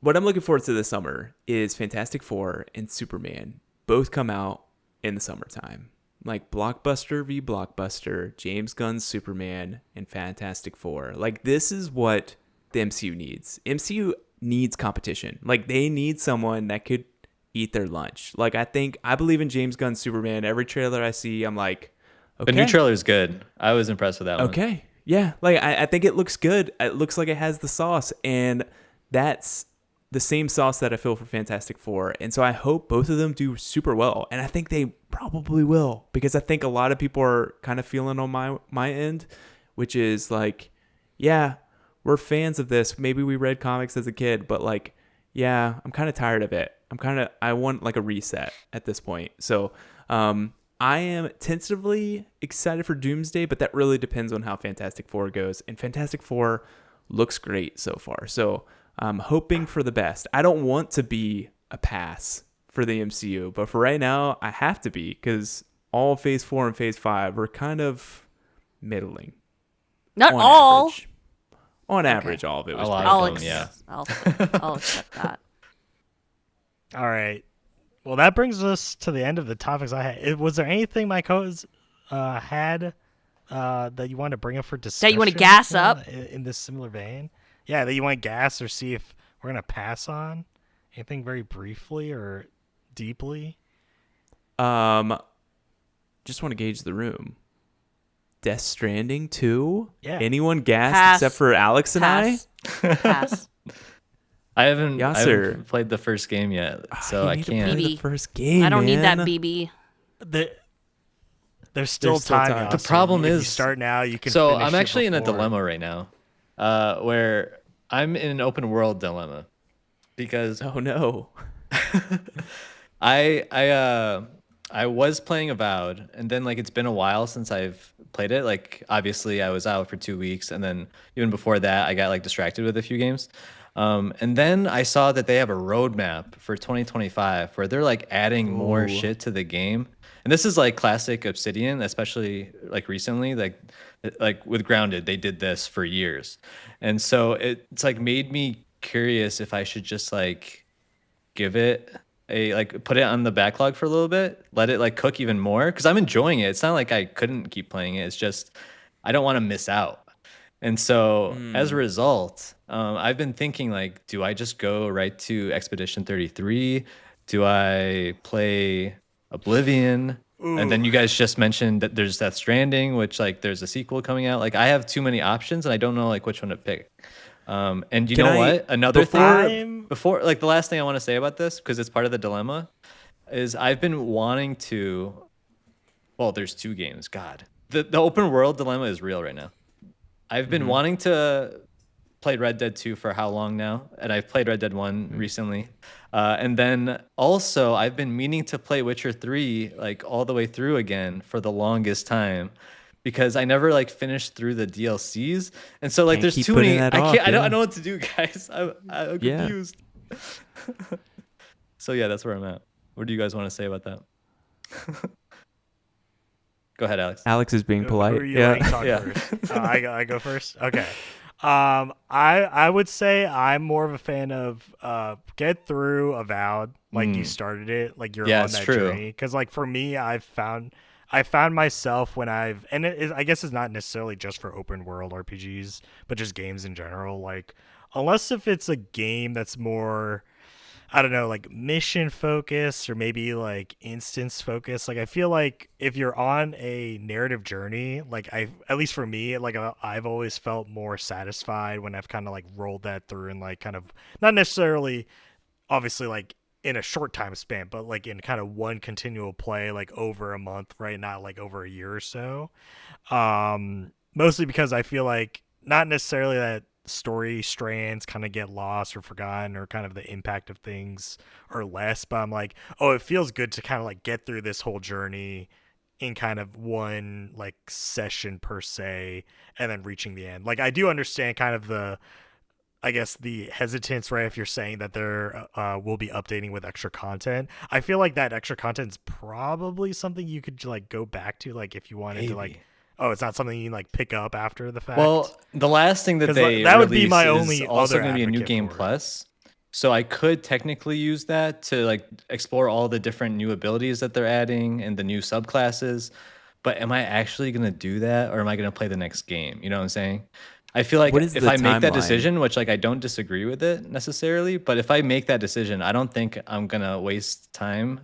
What I'm looking forward to this summer is Fantastic Four and Superman. Both come out in the summertime. Like Blockbuster v. Blockbuster, James Gunn's Superman, and Fantastic Four. Like this is what the MCU needs. MCU needs competition. Like they need someone that could eat their lunch. Like I believe in James Gunn's Superman. Every trailer I see, I'm like, okay. The new trailer is good. I was impressed with that one. Okay. Yeah. Like I think it looks good. It looks like it has the sauce, and that's the same sauce that I feel for Fantastic Four. And so I hope both of them do super well. And I think they probably will, because I think a lot of people are kind of feeling on my end, which is like, yeah, we're fans of this. Maybe we read comics as a kid, but like, yeah, I'm kind of tired of it. I want like a reset at this point. So, I am tentatively excited for Doomsday, but that really depends on how Fantastic Four goes. And Fantastic Four looks great so far. So I'm hoping for the best. I don't want to be a pass for the MCU, but for right now, I have to be, because all Phase 4 and Phase 5 were kind of middling. not on all. average. On average, all of it was A lot pretty of good. I'll accept that. All right. Well, that brings us to the end of the topics I had. Was there anything my co-hosts had that you want to bring up for discussion? That you want to gas up? In this similar vein? Yeah, that you want to gas or see if we're going to pass on? Anything very briefly or deeply? Just want to gauge the room. Death Stranding 2? Yeah. Anyone gassed Pass. except for Alex and Pass. Pass. I haven't Yasser. played the first game yet, so You I need to play can't. the BB. first game, I don't need that man. BB. There's still There's still time. time. Yasser. The problem if you is- start now, you can. So finish I'm it actually in a before. dilemma right now, where I'm in an open world dilemma, because Oh no. I was playing Avowed, and then like it's been a while since I've played it. Like obviously I was out for 2 weeks, and then even before that I got like distracted with a few games. And then I saw that they have a roadmap for 2025 where they're like adding more shit to the game. And this is like classic Obsidian, especially like recently, like with Grounded, they did this for years. And so it's like made me curious if I should just like give it like put it on the backlog for a little bit, let it like cook even more, because I'm enjoying it. It's not like I couldn't keep playing it. It's just I don't want to miss out. And so as a result, I've been thinking like, do I just go right to Expedition 33? Do I play Oblivion? And then you guys just mentioned that there's Death Stranding, which like there's a sequel coming out. Like I have too many options and I don't know like which one to pick. And you Can know I- what? Another before- thing before like the last thing I want to say about this, because it's part of the dilemma, is I've been wanting to. Well, there's two games. God, the open world dilemma is real right now. I've been wanting to play Red Dead 2 for how long now? And I've played Red Dead 1 recently. And then also I've been meaning to play Witcher 3 like all the way through again for the longest time, because I never like finished through the DLCs. And so like Can't there's keep too putting many. that I off, can't. I yeah. don't know what to do, guys. I'm Yeah. confused. So yeah, that's where I'm at. What do you guys want to say about that? Go ahead, Alex. Alex is being Who are polite. you Yeah. letting talk Yeah. first? I go first. Okay. I would say I'm more of a fan of get through Avowed, like you started it, like you're Yeah, on it's that true. journey. Because like for me, I found myself when and it is, I guess it's not necessarily just for open world RPGs, but just games in general. Like unless if it's a game that's more, I don't know, like mission focused or maybe like instance focused. Like I feel like if you're on a narrative journey, like at least for me, like I've always felt more satisfied when I've kind of like rolled that through and like kind of not necessarily obviously like in a short time span, but like in kind of one continual play, like over a month, right? Not like over a year or so. Mostly because I feel like not necessarily that story strands kind of get lost or forgotten or kind of the impact of things or less, but I'm like, oh, it feels good to kind of like get through this whole journey in kind of one like session per se and then reaching the end. Like I do understand kind of the, I guess the hesitance, right? If you're saying that there will be updating with extra content, I feel like that extra content is probably something you could like go back to, like if you wanted to, like, Maybe. oh, it's not something you can like pick up after the fact. Well, the last thing that 'Cause they that would be released my is only also other going to be a new advocate game for it. plus. So I could technically use that to like explore all the different new abilities that they're adding and the new subclasses. But am I actually going to do that, or am I going to play the next game? You know what I'm saying? I feel like What is if the I make that timeline? decision, which like I don't disagree with it necessarily, but if I make that decision, I don't think I'm gonna waste time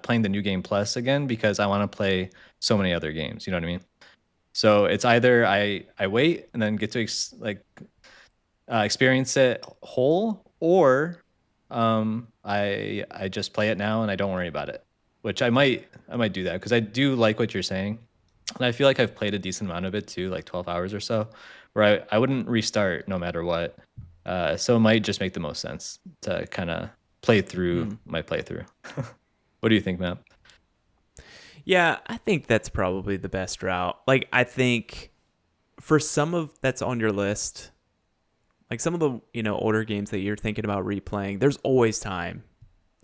playing the new game plus again because I want to play so many other games. You know what I mean? So it's either I wait and then get to experience it whole, or I just play it now and I don't worry about it. Which I might do that because I do like what you're saying, and I feel like I've played a decent amount of it too, like 12 hours or so, where I wouldn't restart no matter what. So it might just make the most sense to kind of play through my playthrough. What do you think, Matt? Yeah, I think that's probably the best route. Like, I think for some of that's on your list, like some of the, older games that you're thinking about replaying, there's always time.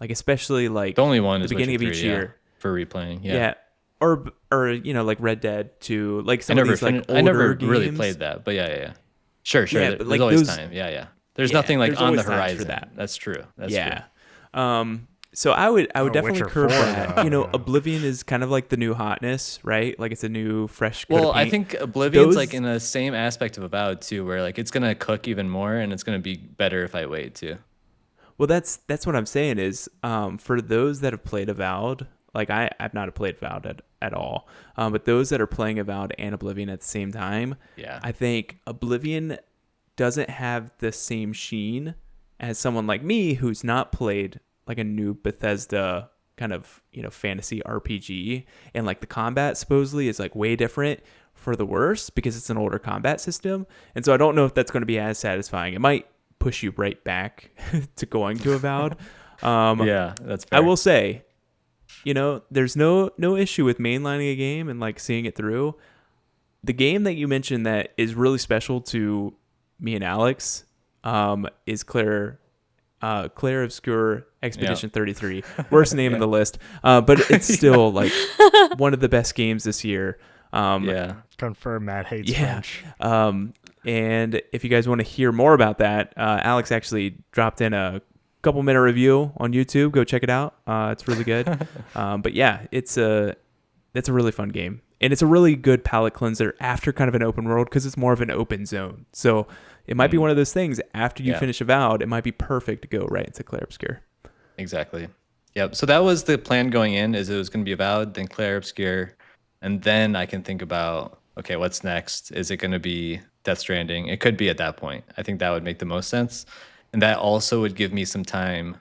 Like, especially like The only one the is beginning Witcher of each 3, yeah, year. for replaying. Yeah. Yeah. Or like Red Dead 2, like I some of never these like older I never games. really played that, but yeah. Sure. Yeah, There- but there's like always those, time. Yeah. There's yeah, nothing like there's on the always times horizon. for that. That's true. That's Yeah. true. So I would definitely Witcher curve 4, that. though, yeah. Oblivion is kind of like the new hotness, right? Like it's a new fresh coat Well, of I paint. think Oblivion's like Those- in the same aspect of Avowed too, where like it's gonna cook even more, and it's gonna be better if I wait too. Well, that's what I'm saying is for those that have played Avowed, like I've not played Avowed at all, but those that are playing Avowed and Oblivion at the same time, Yeah. I think Oblivion doesn't have the same sheen as someone like me who's not played like a new Bethesda kind of fantasy RPG, and like the combat supposedly is like way different for the worse because it's an older combat system, and so I don't know if that's going to be as satisfying. It might push you right back to going to Avowed. Yeah, that's fair. I will say, there's no issue with mainlining a game and like seeing it through. The game that you mentioned that is really special to me and Alex is Claire Obscure Expedition 33. Worst name in the list, but it's still like one of the best games this year. Yeah. Confirm Matt hates Yeah. French. And if you guys want to hear more about that, Alex actually dropped in a couple-minute review on YouTube. Go check it out. It's really good. But yeah, that's a really fun game. And it's a really good palate cleanser after kind of an open world because it's more of an open zone. So it might be one of those things after you finish Avowed, it might be perfect to go right into Claire Obscure. Exactly. Yep. So that was the plan going in, is it was going to be Avowed, then Claire Obscure, and then I can think about, okay, what's next? Is it going to be Death Stranding? It could be at that point. I think that would make the most sense. And that also would give me some time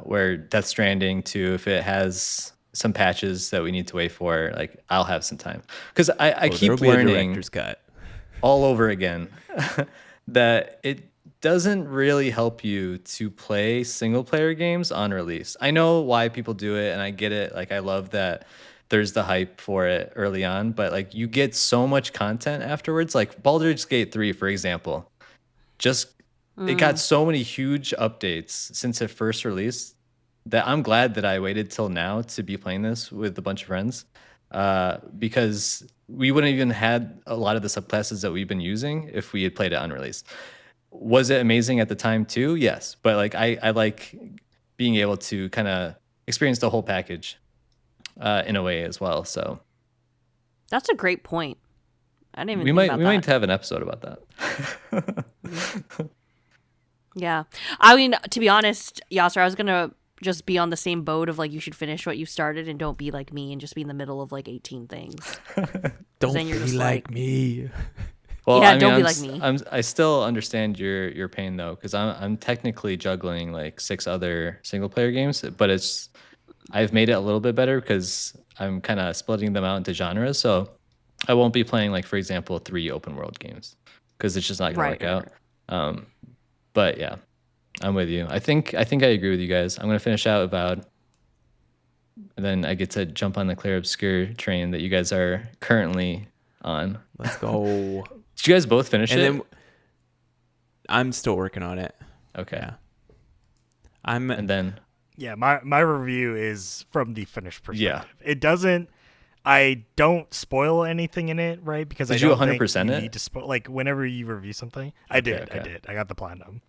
where Death Stranding too, if it has some patches that we need to wait for, like I'll have some time. Because I keep There'll be a learning director's cut. all over again that it doesn't really help you to play single player games on release. I know why people do it and I get it. Like I love that there's the hype for it early on, but like you get so much content afterwards. Like Baldur's Gate 3, for example, just it got so many huge updates since it first released that I'm glad that I waited till now to be playing this with a bunch of friends, because we wouldn't even had a lot of the subclasses that we've been using if we had played it unreleased. Was it amazing at the time too? Yes, but like I like being able to kind of experience the whole package in a way as well. So That's a great point. I didn't even we think might about we that. might have an episode about that. Yeah. I mean, to be honest, Yasser, I was going to just be on the same boat of like, you should finish what you started and don't be like me and just be in the middle of like 18 things. Don't then you're be just like like- me. Well, Yeah, I mean, don't be I'm like s- me. I still understand your pain though, because I'm technically juggling like 6 other single player games, but I've made it a little bit better because I'm kind of splitting them out into genres. So I won't be playing like, for example, 3 open world games because it's just not gonna Right, work right, out. But yeah, I'm with you. I think I agree with you guys. I'm gonna finish out Avowed, and then I get to jump on the Clear Obscure train that you guys are currently on. Let's go. Did you guys both finish And it? then I'm still working on it. Okay. Yeah. I'm And then Yeah, my review is from the finished Yeah. perspective. It doesn't. I don't spoil anything in it, right? Because Did I you don't 100% think you it? need to spoil. Like whenever you review something, I did. okay. I got the platinum.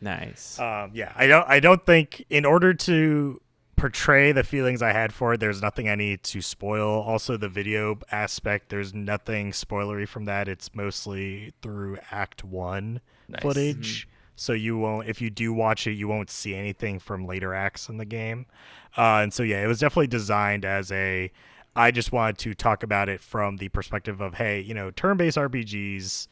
nice. Yeah, I don't think in order to portray the feelings I had for it, there's nothing I need to spoil. Also, the video aspect, there's nothing spoilery from that. It's mostly through Act 1 Nice. footage. So you won't, if you do watch it, you won't see anything from later acts in the game. And so yeah, it was definitely designed as I just wanted to talk about it from the perspective of, hey, turn-based RPGs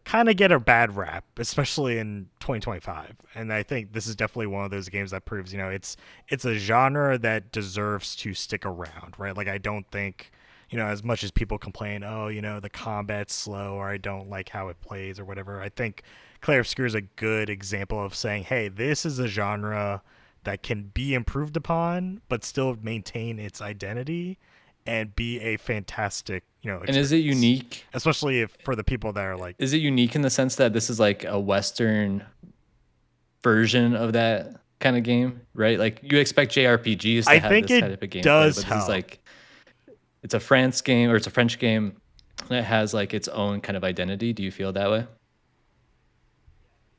kind of get a bad rap, especially in 2025. And I think this is definitely one of those games that proves, it's a genre that deserves to stick around, right? Like I don't think, as much as people complain, oh, the combat's slow or I don't like how it plays or whatever, I think Clair Obscur is a good example of saying, hey, this is a genre that can be improved upon, but still maintain its identity and be a fantastic, and is it experience. unique? Especially if for the people that are like, Is it unique in the sense that this is like a Western version of that kind of game, right? Like you expect JRPGs to I have think this it type of gameplay, does but this is help. like it's a France game or it's a French game that has like its own kind of identity. Do you feel that way?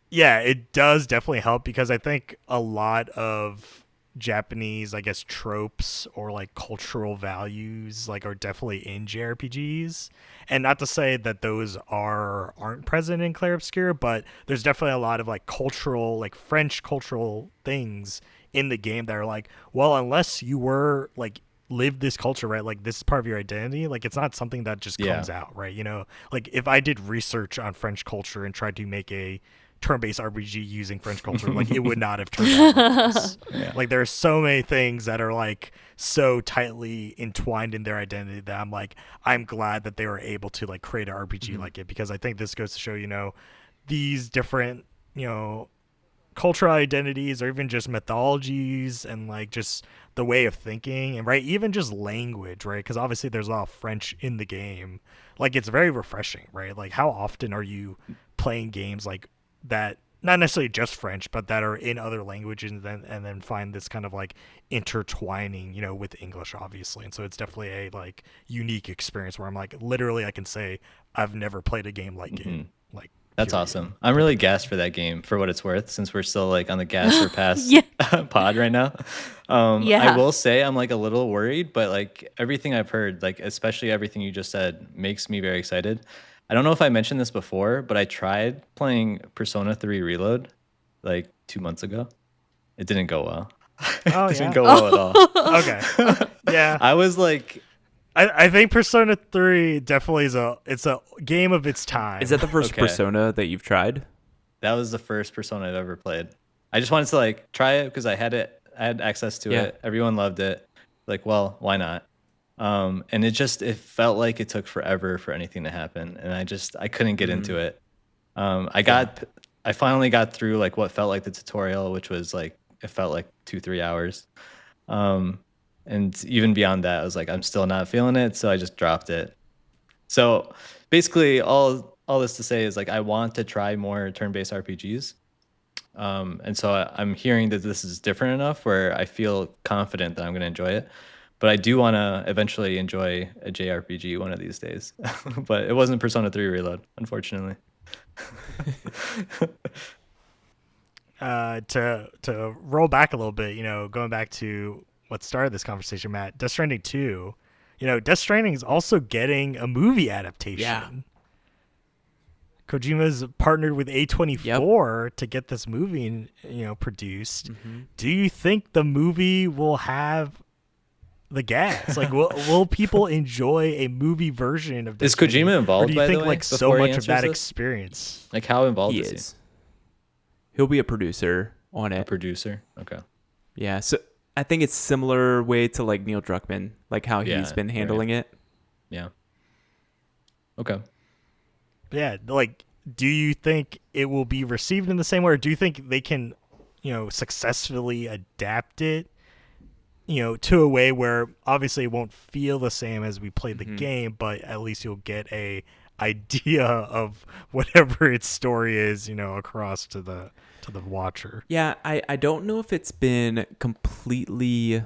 yeah, it does definitely help because I think a lot of Japanese, I guess, tropes or like cultural values like are definitely in JRPGs. And not to say that those aren't present in Clair Obscur, but there's definitely a lot of like cultural, like French cultural things in the game that are like, well, unless you were like live this culture, right? Like this is part of your identity. Like it's not something that just comes out, right? Like if I did research on French culture and tried to make a turn-based RPG using French culture, like it would not have turned out like this. Like there are so many things that are like so tightly entwined in their identity that I'm glad that they were able to like create an RPG like it, because I think this goes to show, these different, cultural identities or even just mythologies and like just the way of thinking and right, even just language, right? Because obviously there's a lot of French in the game. Like it's very refreshing, right? Like how often are you playing games like that, not necessarily just French, but that are in other languages and then find this kind of like intertwining, with English, obviously. And so it's definitely a like unique experience where I'm like, literally I can say I've never played a game like it. Like That's period. awesome. I'm really gassed for that game for what it's worth, since we're still like on the gas or pass Yeah. pod right now. Yeah. I will say I'm like a little worried, but like everything I've heard, like especially everything you just said, makes me very excited. I don't know if I mentioned this before, but I tried playing Persona 3 Reload like 2 months ago. It didn't go well. Oh, It didn't yeah? go well at all. Okay. Yeah. I was like, I think Persona 3 definitely is it's a game of its time. Is that the first Okay. Persona that you've tried? that was the first Persona I've ever played. I just wanted to like try it because I had access to Yeah. it. Everyone loved it. Like, well, why not? And it felt like it took forever for anything to happen, and I couldn't get into it. I finally got through like what felt like the tutorial, which was like it felt like 2-3 hours. And even beyond that, I was like, I'm still not feeling it, so I just dropped it. So basically, all this to say is like I want to try more turn-based RPGs. And so I'm hearing that this is different enough where I feel confident that I'm going to enjoy it. But I do want to eventually enjoy a JRPG one of these days. But it wasn't Persona 3 Reload, unfortunately. To roll back a little bit, going back to what started this conversation, Matt, Death Stranding 2, Death Stranding is also getting a movie adaptation. Yeah. Kojima's partnered with A24 to get this movie, produced. Mm-hmm. Do you think the movie will have the gas? Like, will people enjoy a movie version of Death Is Stranding? Kojima involved, Or do you by think the way, like so before he much of that answers this? experience? Like, how involved He is is. He'll be a producer on he? A it. producer? Okay. Yeah. So I think it's similar way to like Neil Druckmann, like how he's been handling it. Yeah. Okay. Yeah, like, do you think it will be received in the same way, or do you think they can, successfully adapt it, to a way where obviously it won't feel the same as we played the game, but at least you'll get a idea of whatever its story is, across to the watcher. Yeah, I don't know if it's been completely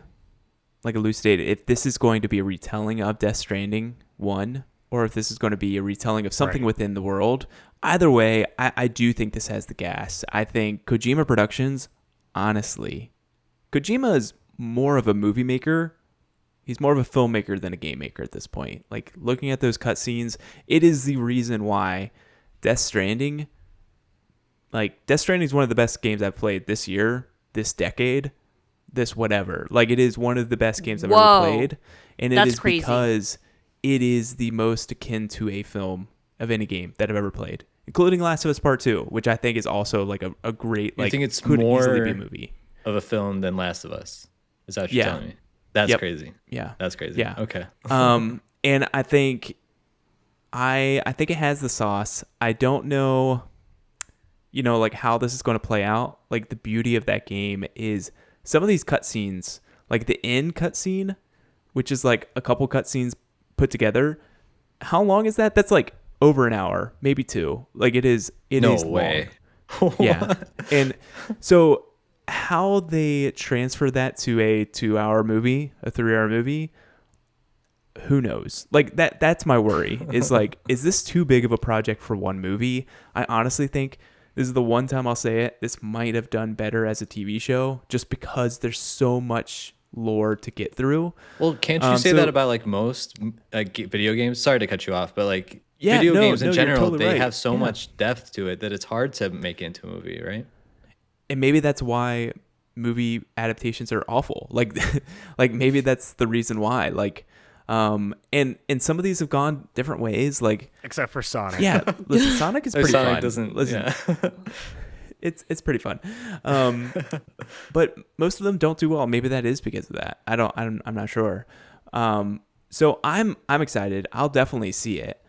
like elucidated if this is going to be a retelling of Death Stranding 1 or if this is going to be a retelling of something within the world. Either way, I do think this has the gas. I think Kojima Productions, honestly, Kojima is more of a movie maker. He's more of a filmmaker than a game maker at this point. Like, looking at those cutscenes, it is the reason why Death Stranding is one of the best games I've played this year, this decade, this whatever. Like, it is one of the best games I've ever played. And it is crazy. because it is the most akin to a film of any game that I've ever played, including Last of Us Part 2, which I think is also like a great, like, I think it's could more easily be a movie of a film than Last of Us. Is that what you're telling me? That's crazy. Yeah. That's crazy. Yeah. Okay. And I think it has the sauce. I don't know, like how this is going to play out. Like, the beauty of that game is some of these cutscenes, like the end cutscene, which is like a couple cutscenes put together. How long is that? That's like over an hour, maybe 2. Like, it is No is way. long. Yeah. And so how they transfer that to a 2-hour movie, a 3-hour movie, who knows? Like, that's my worry. Is like, is this too big of a project for one movie? I honestly think this is the one time I'll say it. This might have done better as a TV show just because there's so much lore to get through. Well, can't you say that about like most video games? Sorry to cut you off, but like Yeah, video no, games in you're general, totally they right. have so Yeah. much depth to it that it's hard to make it into a movie, right? And maybe that's why movie adaptations are awful. Like, like maybe that's the reason why. Like, and some of these have gone different ways. Like, Except for Sonic. yeah, listen, Sonic is pretty Sonic fun. doesn't. Listen, Yeah. it's pretty fun. But most of them don't do well. Maybe that is because of that. I'm not sure. So I'm excited. I'll definitely see it.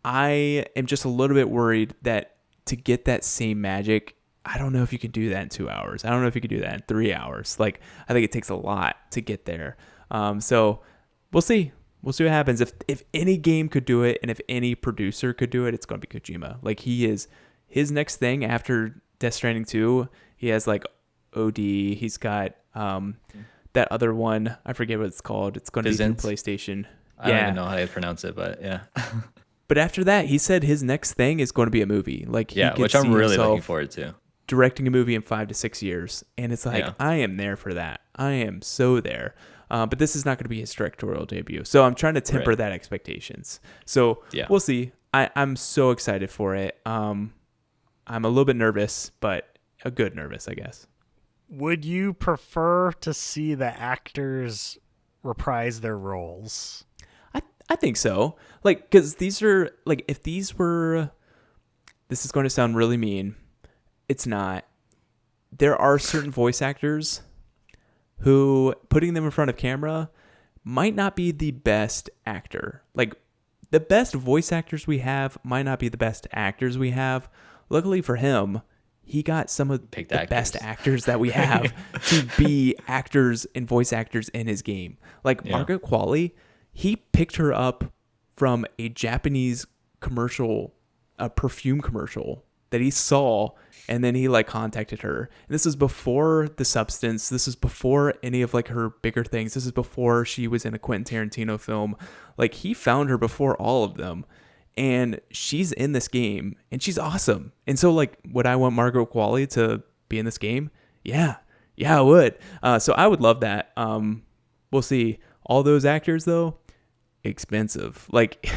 I am just a little bit worried that to get that same magic, I don't know if you can do that in 2 hours. I don't know if you can do that in 3 hours. Like, I think it takes a lot to get there. So we'll see. We'll see what happens. If any game could do it, and if any producer could do it, it's going to be Kojima. Like, he is his next thing after Death Stranding 2. He has like OD. He's got that other one. I forget what it's called. It's going to be through PlayStation. I don't even know how to pronounce it, but yeah. But after that, he said his next thing is going to be a movie. Like, Yeah, he could which I'm see really looking himself forward to. directing a movie in 5 to 6 years, and it's like, Yeah. I am there for that. I am so there. But this is not going to be his directorial debut, so I'm trying to temper that expectations. So Yeah. we'll see. I'm so excited for it. I'm a little bit nervous, but a good nervous, I guess. Would you prefer to see the actors reprise their roles? I think so. Like, because these are, like, if these were, this is going to sound really mean. It's not. There are certain voice actors who, putting them in front of camera might not be the best actor. Like, the best voice actors we have might not be the best actors we have. Luckily for him, he got some of the best actors that we have to be actors and voice actors in his game. Like, Margaret Qualley, he picked her up from a Japanese commercial, a perfume commercial, that he saw, and then he like contacted her. And this is before The Substance. This is before any of like her bigger things. This is before she was in a Quentin Tarantino film. Like he found her before all of them, and she's in this game, and she's awesome. And so like, would I want Margot Qualley to be in this game? Yeah, I would. So I would love that. We'll see. All those actors though, expensive. Like,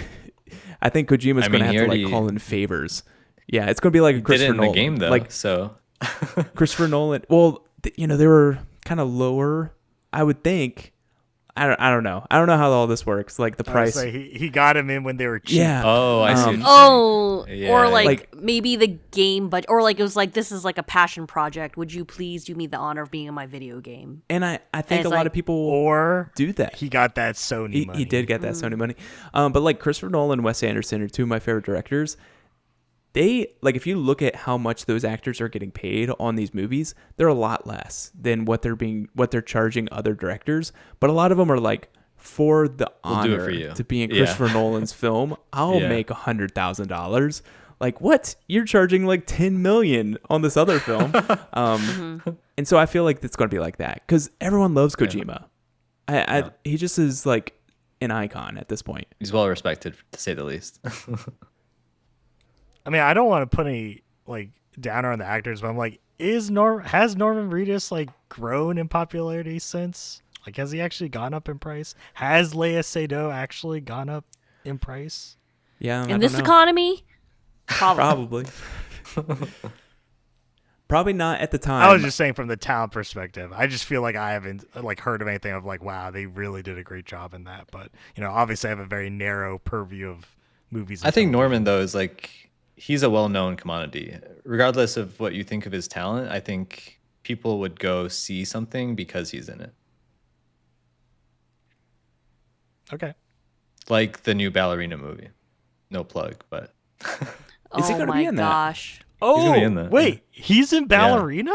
I think Kojima's going to have to like call in favors. Yeah, it's going to be like a Christopher Nolan. Did it in the game though, like so Christopher Nolan. Well, they were kind of lower, I would think. I don't know. I don't know how all this works. Like the price. He got him in when they were cheap. Yeah. Oh, I see. What you're Oh, saying. or Yeah. like maybe the game, but or like it was like, this is like a passion project. Would you please do me the honor of being in my video game? And I think it's a lot like- of people Or do that. he got that Sony money. He did get that Sony money. But like Christopher Nolan and Wes Anderson are two of my favorite directors. They like, if you look at how much those actors are getting paid on these movies, they're a lot less than what they're charging other directors. But a lot of them are like, for the We'll do it honor for you. to be in Yeah. Christopher Nolan's film, I'll Yeah. make $100,000. Like, what? You're charging like $10 million on this other film. And so I feel like it's going to be like that because everyone loves Kojima. He just is like an icon at this point. He's well respected, to say the least. I mean, I don't want to put any like downer on the actors, but I'm like, has Norman Reedus like grown in popularity since? Like, has he actually gone up in price? Has Lea Seydoux actually gone up in price? Yeah, In this economy, probably. Probably not at the time. I was just saying from the talent perspective. I just feel like I haven't like heard of anything of like, wow, they really did a great job in that. But obviously, I have a very narrow purview of movies. I think Norman though is like, he's a well-known commodity. Regardless of what you think of his talent, I think people would go see something because he's in it. Okay. Like the new Ballerina movie. No plug, but Is he oh gonna my be in that? gosh. Oh, gonna be in that, wait, he's in Ballerina?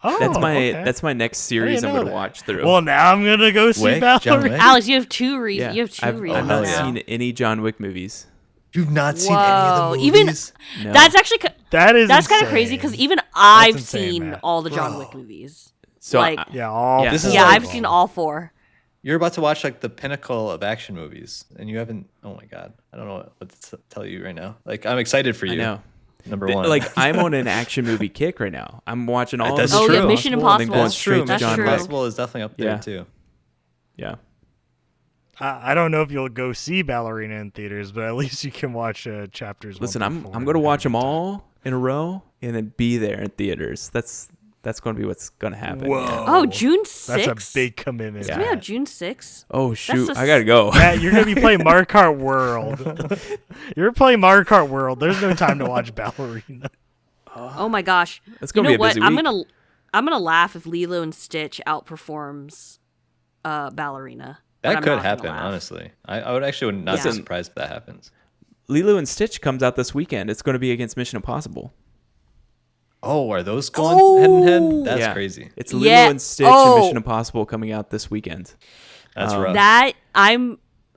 Oh, That's my next series I'm know gonna that. watch through. Well, now I'm gonna go see Wick, John Ballerina. Wick? Alex, you have two reasons. yeah, You have 2 I've reasons not now. seen any John Wick movies. You've not seen Whoa. any of the Even movies? No. that's actually That's kind of crazy because insane. even I've insane, seen Matt. all the John Wick movies. So like, Yeah, all Yeah. This is yeah, like- I've seen all 4. You're about to watch like the pinnacle of action movies, and you haven't. Oh my god, I don't know what to tell you right now. Like, I'm excited for you. I know. Number one, Like I'm on an action movie kick right now. I'm watching all. That's of true. Oh yeah, Mission and then going Impossible. that's straight true. to That's John true. Wick. Impossible is definitely up there Yeah. too. Yeah. I don't know if you'll go see Ballerina in theaters, but at least you can watch chapters. Listen, 1 I'm through 4 going to and watch have them a good time. all in a row and then be there in theaters. That's going to be what's going to happen. Whoa. Yeah. Oh, June 6th. That's a big commitment. Yeah. Yeah, Matt. June 6th. Oh shoot, a I gotta go. Matt, you're gonna be playing Mario Kart World. You're playing Mario Kart World. There's no time to watch Ballerina. Oh my gosh. That's You gonna know be a what? busy I'm week. gonna laugh if Lilo and Stitch outperforms Ballerina. But That I'm could not gonna happen, laugh. honestly. I would actually would not Listen. be surprised if that happens. Lilo and Stitch comes out this weekend. It's going to be against Mission Impossible. Oh, are those going head and head? That's Yeah. crazy. It's Lilo Yeah. and Stitch Oh. and Mission Impossible coming out this weekend. That's rough. That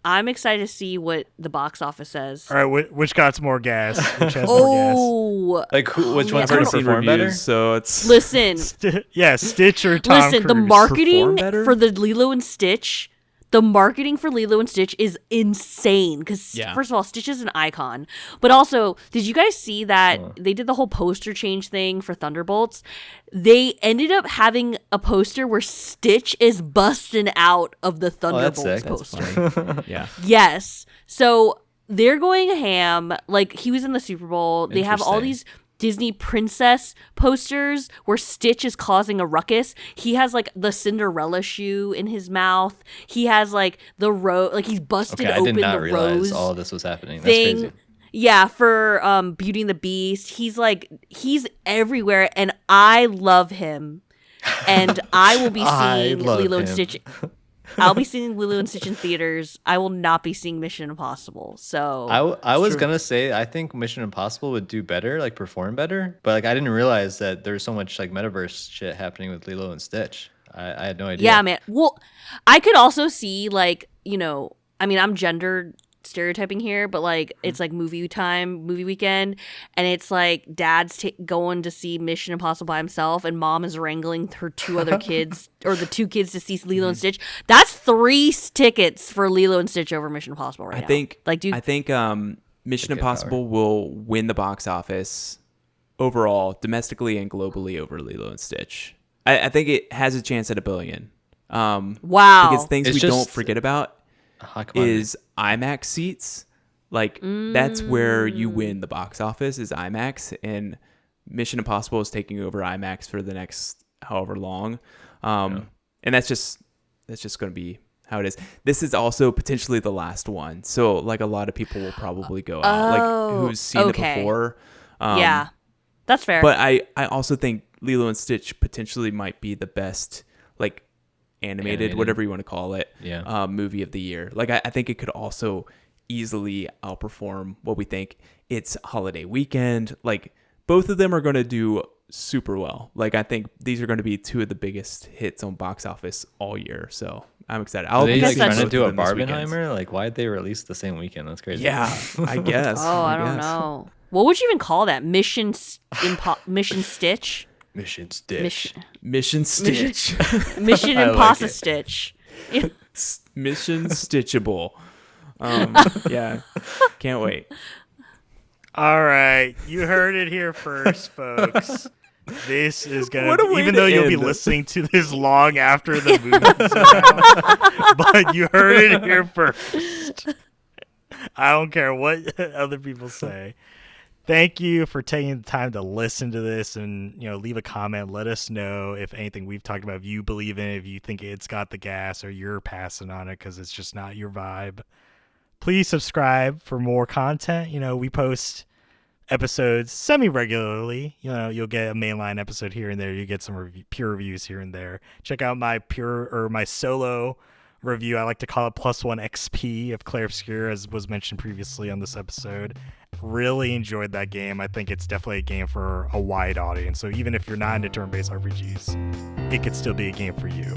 I'm excited to see what the box office says. All right, which got more gas? Which has more Oh, Like, which one's yeah. going I've to seen perform reviews, better? so it's listen, gas? Yeah, Stitch or Tom listen. The Cruise. marketing Perform better? for the Lilo and Stitch. The marketing for Lilo and Stitch is insane because, Yeah. first of all, Stitch is an icon. But also, did you guys see that they did the whole poster change thing for Thunderbolts? They ended up having a poster where Stitch is busting out of the Thunderbolts sick. that's poster. funny. Yeah. Yes. So they're going ham. Like, he was in the Super Bowl. They have all Interesting. these Disney princess posters where Stitch is causing a ruckus. He has like the Cinderella shoe in his mouth. He has like the rose, like he's busted Okay, I open did not the realize rose all of this was happening. That's thing. crazy. Yeah, for Beauty and the Beast. He's everywhere and I love him. And I will be I seeing love Lilo and him. Stitch. I'll be seeing Lilo and Stitch in theaters. I will not be seeing Mission Impossible. So I was gonna say I think Mission Impossible would do better, like perform better, but like I didn't realize that there's so much like metaverse shit happening with Lilo and Stitch. I had no idea. yeah, man. Well, I could also see like, I mean, I'm gender stereotyping here, but like it's like movie weekend, and it's like dad's going to see Mission Impossible by himself, and mom is wrangling her two other kids or the two kids to see Lilo and Stitch. That's 3 tickets for Lilo and Stitch over Mission Impossible right now. I think Mission Impossible will win the box office overall, domestically and globally, over Lilo and Stitch. I think it has a chance at $1 billion. Wow. Because things we don't forget about is IMAX seats. Like that's where you win the box office, is IMAX, and Mission Impossible is taking over IMAX for the next however long. And that's just going to be how it is. This is also potentially the last one, so like a lot of people will probably go out, like who's seen it before. Yeah, that's fair. But I also think Lilo and Stitch potentially might be the best, like, animated, whatever you want to call it, movie of the year. Like I think it could also easily outperform what we think. It's holiday weekend. Like both of them are going to do super well. Like I think these are going to be 2 of the biggest hits on box office all year. So I'm excited. Are they like trying to do a Barbenheimer? Like why'd they release the same weekend? That's crazy. Yeah, I guess. I don't know. What would you even call that? Mission Stitch? Mission Stitch. Mission Stitch. Mission Impossible Stitch. Mission Stitchable. Yeah, can't wait. All right, you heard it here first, folks. This is gonna, even though you'll be listening to this long after the movie's out, but you heard it here first. I don't care what other people say. Thank you for taking the time to listen to this, and leave a comment. Let us know if anything we've talked about, if you believe in it, if you think it's got the gas, or you're passing on it because it's just not your vibe. Please subscribe for more content. We post episodes semi-regularly. You'll get a mainline episode here and there. You get some pure reviews here and there. Check out my solo review. I like to call it +1 XP of Clair Obscur, as was mentioned previously on this episode. Really enjoyed that game. I think it's definitely a game for a wide audience. So even if you're not into turn-based RPGs, it could still be a game for you.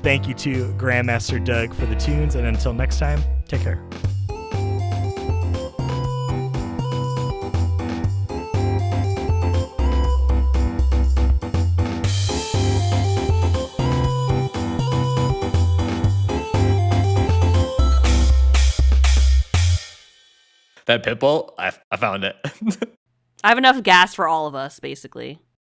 Thank you to Grandmaster Doug for the tunes, and until next time, take care. That Pitbull, I found it. I have enough gas for all of us, basically.